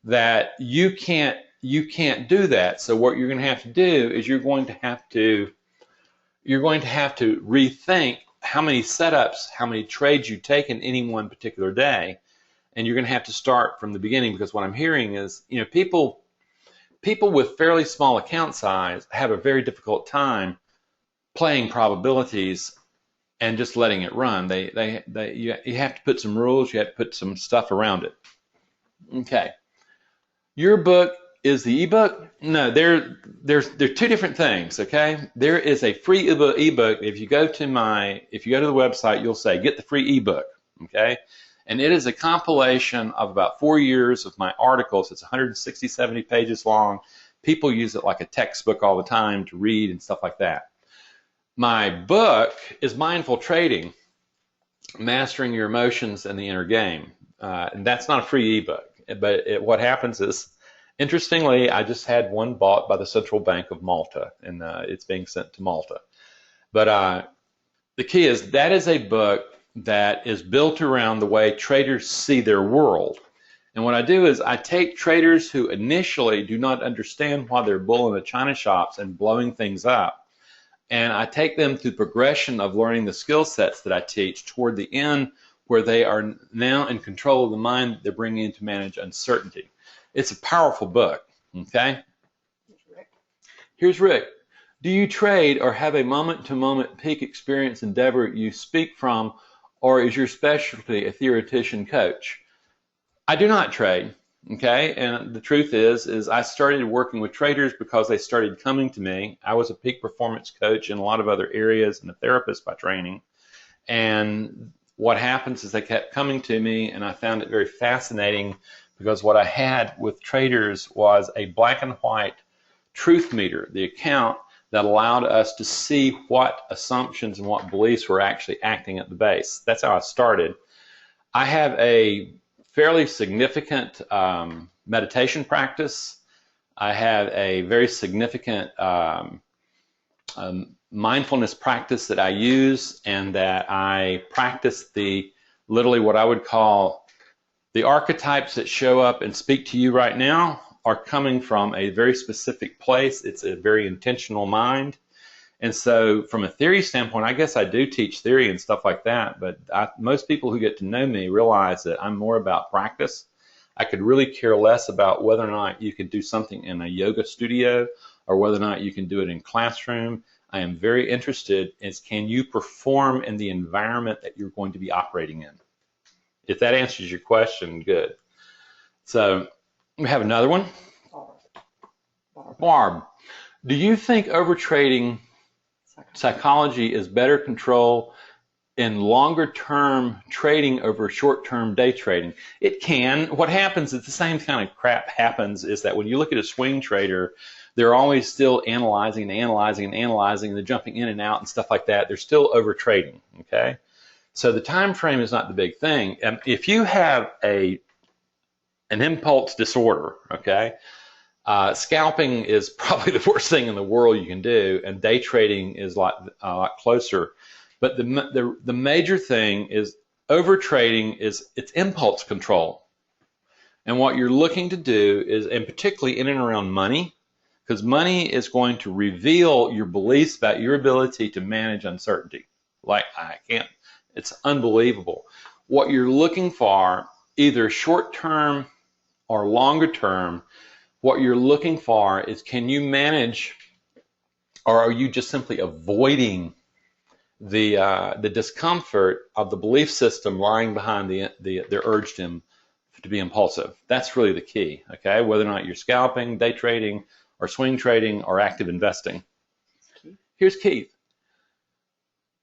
that you can't you can't do that. So what you're going to have to do is you're going to have to rethink how many setups, how many trades you take in any one particular day, and you're going to have to start from the beginning, because what I'm hearing is, people with fairly small account size have a very difficult time playing probabilities and just letting it run. You have to put some rules, you have to put some stuff around it. Okay. Your book is the ebook? No, they're two different things, okay? There is a free ebook. If you go to the website, you'll say get the free ebook, okay? And it is a compilation of about 4 years of my articles. It's 160, 70 pages long. People use it like a textbook all the time to read and stuff like that. My book is Mindful Trading, Mastering Your Emotions and the Inner Game. And that's not a free ebook. But what happens is, interestingly, I just had one bought by the Central Bank of Malta, and it's being sent to Malta. But the key is that is a book that is built around the way traders see their world. And what I do is I take traders who initially do not understand why they're bulling the china shops and blowing things up, and I take them through the progression of learning the skill sets that I teach toward the end, where they are now in control of the mind they're bringing in to manage uncertainty. It's a powerful book, okay? Here's Rick. Do you trade or have a moment-to-moment peak experience endeavor you speak from, or is your specialty a theoretician coach? I do not trade, okay? And the truth is I started working with traders because they started coming to me. I was a peak performance coach in a lot of other areas and a therapist by training. And what happens is they kept coming to me, and I found it very fascinating, because what I had with traders was a black and white truth meter, the account that allowed us to see what assumptions and what beliefs were actually acting at the base. That's how I started. I have a fairly significant meditation practice. I have a very significant mindfulness practice that I use, and that I practice literally what I would call the archetypes that show up and speak to you right now are coming from a very specific place. It's a very intentional mind. And so from a theory standpoint, I guess I do teach theory and stuff like that, but most people who get to know me realize that I'm more about practice. I could really care less about whether or not you can do something in a yoga studio or whether or not you can do it in classroom. I am very interested in can you perform in the environment that you're going to be operating in. If that answers your question, good. So we have another one. Barb, do you think overtrading psychology is better control in longer-term trading over short-term day trading? It can. What happens is the same kind of crap happens is that when you look at a swing trader, they're always still analyzing, and they're jumping in and out and stuff like that. They're still overtrading, okay? So the time frame is not the big thing. If you have an impulse disorder, okay, scalping is probably the worst thing in the world you can do, and day trading is a lot closer. But the major thing is overtrading it's impulse control. And what you're looking to do is, and particularly in and around money, because money is going to reveal your beliefs about your ability to manage uncertainty. Like, it's unbelievable. What you're looking for, either short-term or longer-term, what you're looking for is, can you manage, or are you just simply avoiding the discomfort of the belief system lying behind the urge to be impulsive? That's really the key, okay? Whether or not you're scalping, day trading, or swing trading, or active investing. Here's Keith.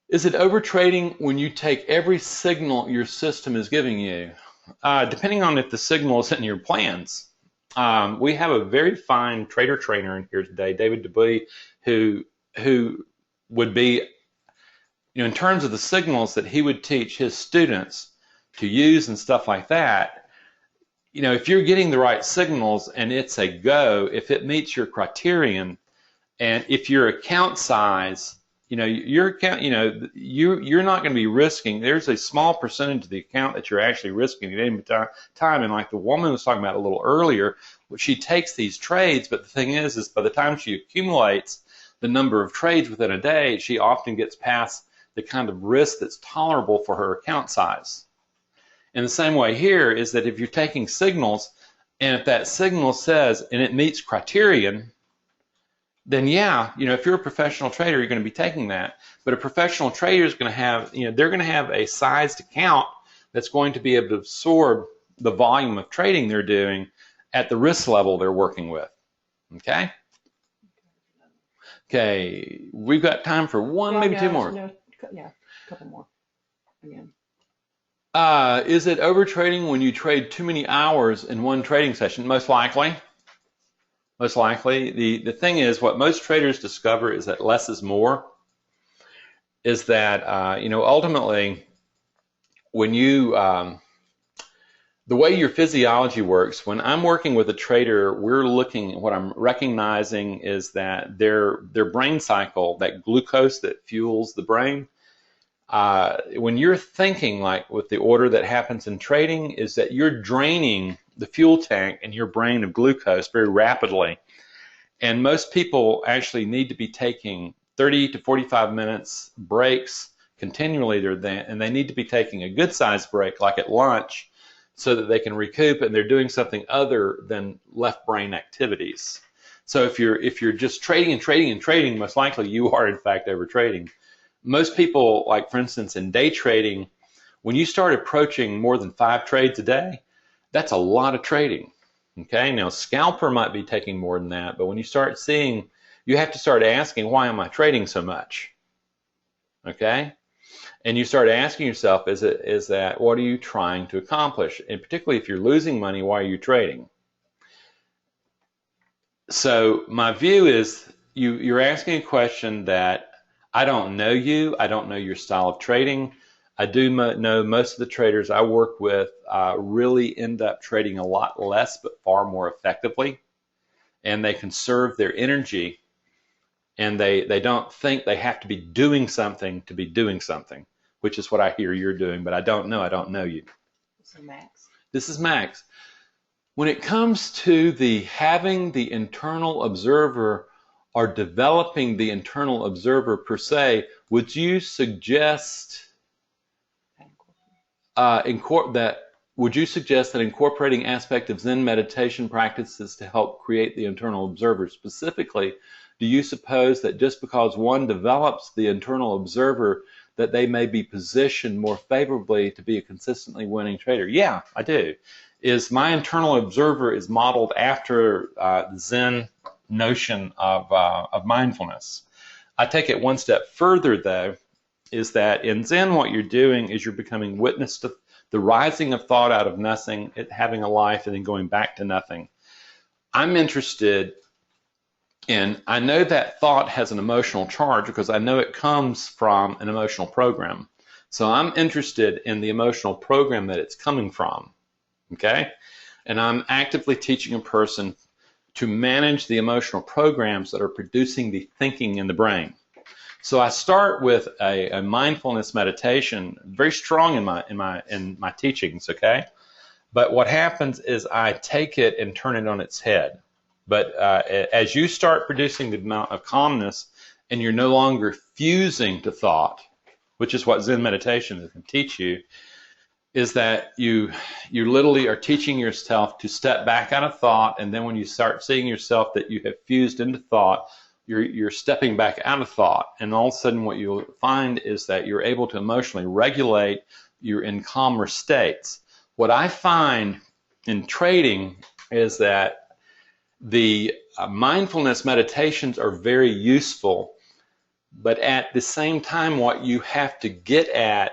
Is it overtrading when you take every signal your system is giving you? Depending on if the signal is in your plans. We have a very fine trader trainer in here today, David Dubuis, who would be, in terms of the signals that he would teach his students to use and stuff like that, if you're getting the right signals and it's a go, if it meets your criterion, and if your account size, your account, you're not going to be risking. There's a small percentage of the account that you're actually risking at any time. And like the woman was talking about a little earlier, she takes these trades, but the thing is by the time she accumulates the number of trades within a day, she often gets past the kind of risk that's tolerable for her account size. And the same way here is that if you're taking signals, and if that signal says, and it meets criterion, then yeah, if you're a professional trader, you're going to be taking that. But a professional trader is going to have, they're going to have a sized account that's going to be able to absorb the volume of trading they're doing at the risk level they're working with. Okay? Okay, we've got time for one, maybe two more. Yeah, a couple more. Again. Is it overtrading when you trade too many hours in one trading session? Most likely. Most likely. The thing is, what most traders discover is that less is more. Is that, ultimately, when you, the way your physiology works, when I'm working with a trader, what I'm recognizing is that their brain cycle, that glucose that fuels the brain, when you're thinking like with the order that happens in trading, is that you're draining the fuel tank in your brain of glucose very rapidly. And most people actually need to be taking 30 to 45 minutes breaks continually, and they need to be taking a good sized break like at lunch so that they can recoup and they're doing something other than left brain activities. So if you're just trading and trading and trading, most likely you are in fact over trading. Most people, like for instance in day trading, when you start approaching more than 5 trades a day, that's a lot of trading. Okay, now scalper might be taking more than that, but when you start seeing, you have to start asking, why am I trading so much? Okay, and you start asking yourself, is that what are you trying to accomplish? And particularly if you're losing money, why are you trading? So my view is you're asking a question that I don't know you. I don't know your style of trading. I do know most of the traders I work with really end up trading a lot less but far more effectively. And they conserve their energy. And they don't think they have to be doing something to be doing something, which is what I hear you're doing. But I don't know you. This is Max. This is Max. When it comes to having the internal observer or developing the internal observer per se, would you suggest that incorporating aspect of Zen meditation practices to help create the internal observer? Specifically, do you suppose that just because one develops the internal observer that they may be positioned more favorably to be a consistently winning trader? Yeah, I do. My internal observer is modeled after the Zen notion of mindfulness. I take it one step further, though, is that in Zen what you're doing is you're becoming witness to the rising of thought out of nothing, it having a life, and then going back to nothing. I'm interested in, I know that thought has an emotional charge because I know it comes from an emotional program. So I'm interested in the emotional program that it's coming from. Okay? And I'm actively teaching a person to manage the emotional programs that are producing the thinking in the brain. So I start with a mindfulness meditation, very strong in my teachings, okay? But what happens is I take it and turn it on its head. But as you start producing the amount of calmness and you're no longer fusing to thought, which is what Zen meditation can teach you, is that you literally are teaching yourself to step back out of thought, and then when you start seeing yourself that you have fused into thought, you're stepping back out of thought, and all of a sudden what you'll find is that you're able to emotionally regulate, you're in calmer states. What I find in trading is that the mindfulness meditations are very useful, but at the same time what you have to get at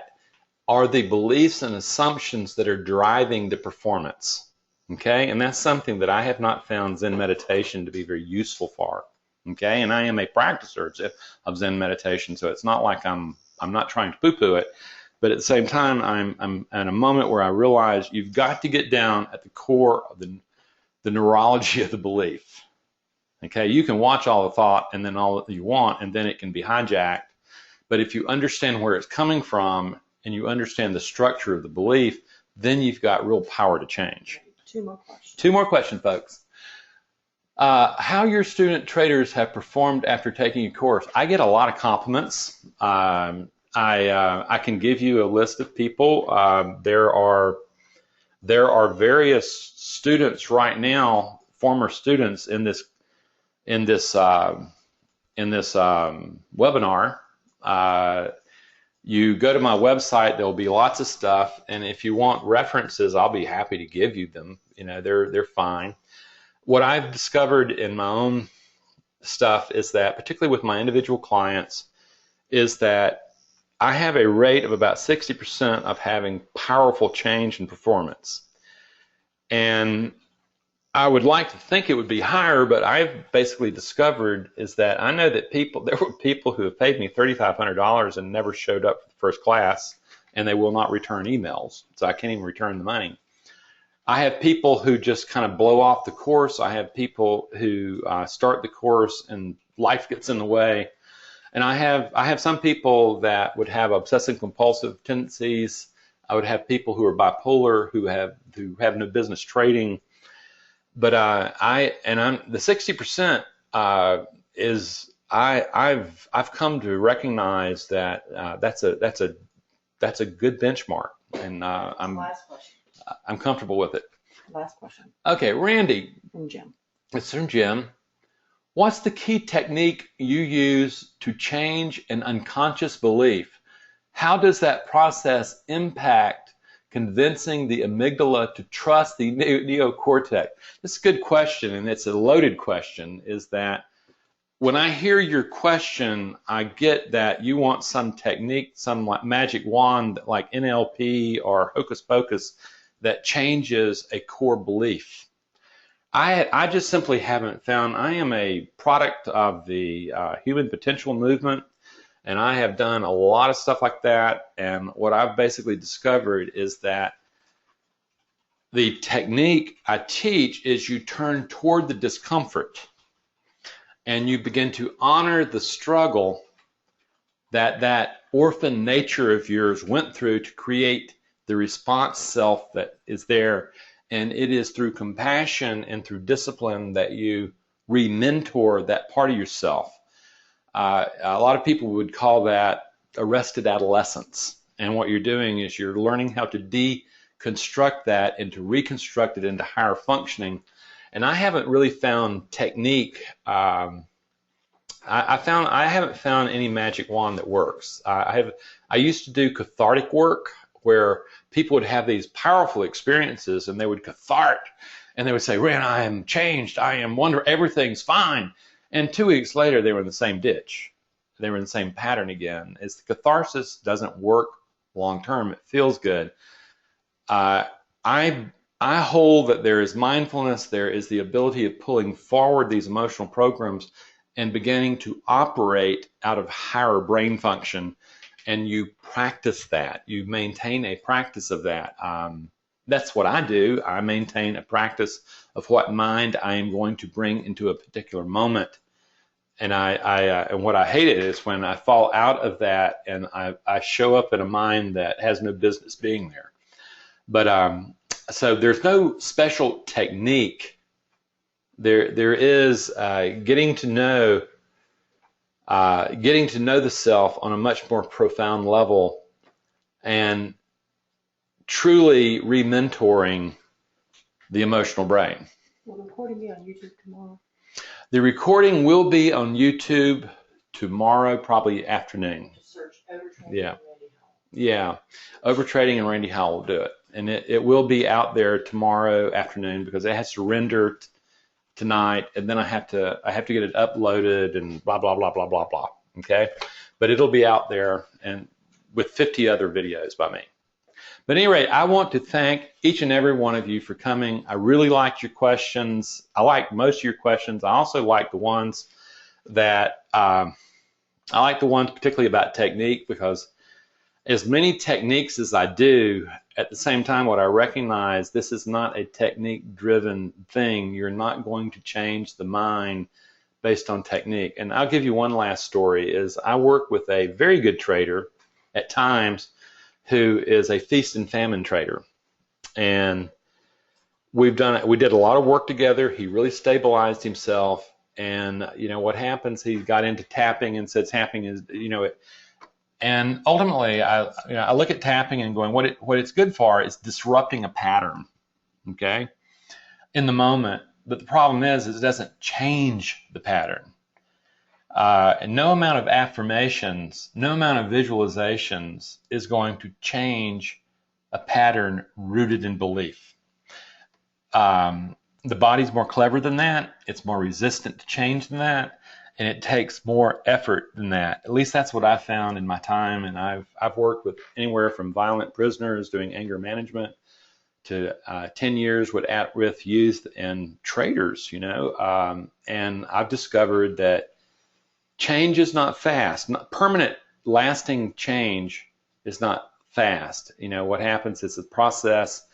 are the beliefs and assumptions that are driving the performance. Okay, and that's something that I have not found Zen meditation to be very useful for. Okay, and I am a practicer of Zen meditation, so it's not like I'm not trying to poo-poo it, but at the same time I'm at a moment where I realize you've got to get down at the core of the neurology of the belief. Okay, you can watch all the thought and then all that you want, and then it can be hijacked. But if you understand where it's coming from and you understand the structure of the belief, then you've got real power to change. 2 more questions. 2 more questions, folks. How your student traders have performed after taking your course. I get a lot of compliments. I can give you a list of people. There are various students right now, former students in this webinar. You go to my website, there'll be lots of stuff, and if you want references, I'll be happy to give you them. They're fine. What I've discovered in my own stuff is that, particularly with my individual clients, is that I have a rate of about 60% of having powerful change in performance. And I would like to think it would be higher, but I've basically discovered is that I know that there were people who have paid me $3,500 and never showed up for the first class, and they will not return emails. So I can't even return the money. I have people who just kind of blow off the course. I have people who start the course and life gets in the way. And I have some people that would have obsessive compulsive tendencies. I would have people who are bipolar who have no business trading. But the 60% is I've come to recognize that that's a good benchmark, and Last question. I'm comfortable with it. Last question Okay, Randy. from Jim. It's from Jim. What's the key technique you use to change an unconscious belief? How does that process impact convincing the amygdala to trust the neocortex? This is a good question, and it's a loaded question, is that when I hear your question, I get that you want some technique, some magic wand like NLP or hocus pocus that changes a core belief. I just simply haven't found. I am a product of the human potential movement, and I have done a lot of stuff like that. And what I've basically discovered is that the technique I teach is you turn toward the discomfort and you begin to honor the struggle that orphan nature of yours went through to create the response self that is there. And it is through compassion and through discipline that you re-mentor that part of yourself. A lot of people would call that arrested adolescence. And what you're doing is you're learning how to deconstruct that and to reconstruct it into higher functioning. And I haven't really found technique. I haven't found any magic wand that works. I used to do cathartic work where people would have these powerful experiences and they would cathart and they would say, "Rand, I am changed. I am wonderful. Everything's fine." And 2 weeks later, they were in the same ditch. They were in the same pattern again. It's the catharsis doesn't work long term. It feels good. I hold that there is mindfulness. There is the ability of pulling forward these emotional programs and beginning to operate out of higher brain function. And you practice that. You maintain a practice of that. That's what I do. I maintain a practice of what mind I am going to bring into a particular moment. And and what I hate it is when I fall out of that and I show up in a mind that has no business being there. But so there's no special technique. There is getting to know the self on a much more profound level and truly re-mentoring the emotional brain. Will the recording be on YouTube tomorrow? The recording will be on YouTube tomorrow, probably afternoon. Just search Overtraining Yeah. Randy Howell. Yeah, Overtrading and Randy Howell will do it. And it will be out there tomorrow afternoon because it has to render tonight, and then I have to get it uploaded and blah, blah, blah, blah, blah, blah. Okay? But it'll be out there and with 50 other videos by me. But at any rate, I want to thank each and every one of you for coming. I really liked your questions. I liked most of your questions. I also like the ones that particularly about technique, because as many techniques as I do, at the same time, what I recognize, this is not a technique-driven thing. You're not going to change the mind based on technique. And I'll give you one last story, is I work with a very good trader at times who is a feast and famine trader. And we did a lot of work together. He really stabilized himself. And, you know, what happens, he got into tapping and said tapping is, you know, and ultimately I look at tapping and going, what it's good for is disrupting a pattern, okay, in the moment. But the problem is it doesn't change the pattern. And no amount of affirmations, no amount of visualizations is going to change a pattern rooted in belief. The body's more clever than that. It's more resistant to change than that. And it takes more effort than that. At least that's what I found in my time. And I've worked with anywhere from violent prisoners doing anger management to 10 years with at-risk youth and traders, you know. And I've discovered that change is not fast. Permanent, lasting change is not fast. You know, what happens is a process,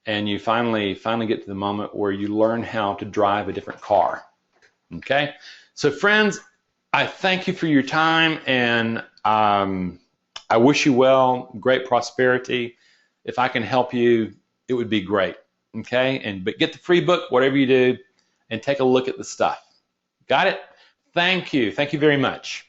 and you finally get to the moment where you learn how to drive a different car. Okay? So friends, I thank you for your time, and I wish you well, great prosperity. If I can help you, it would be great. Okay? But get the free book, whatever you do, and take a look at the stuff. Got it? Thank you. Thank you very much.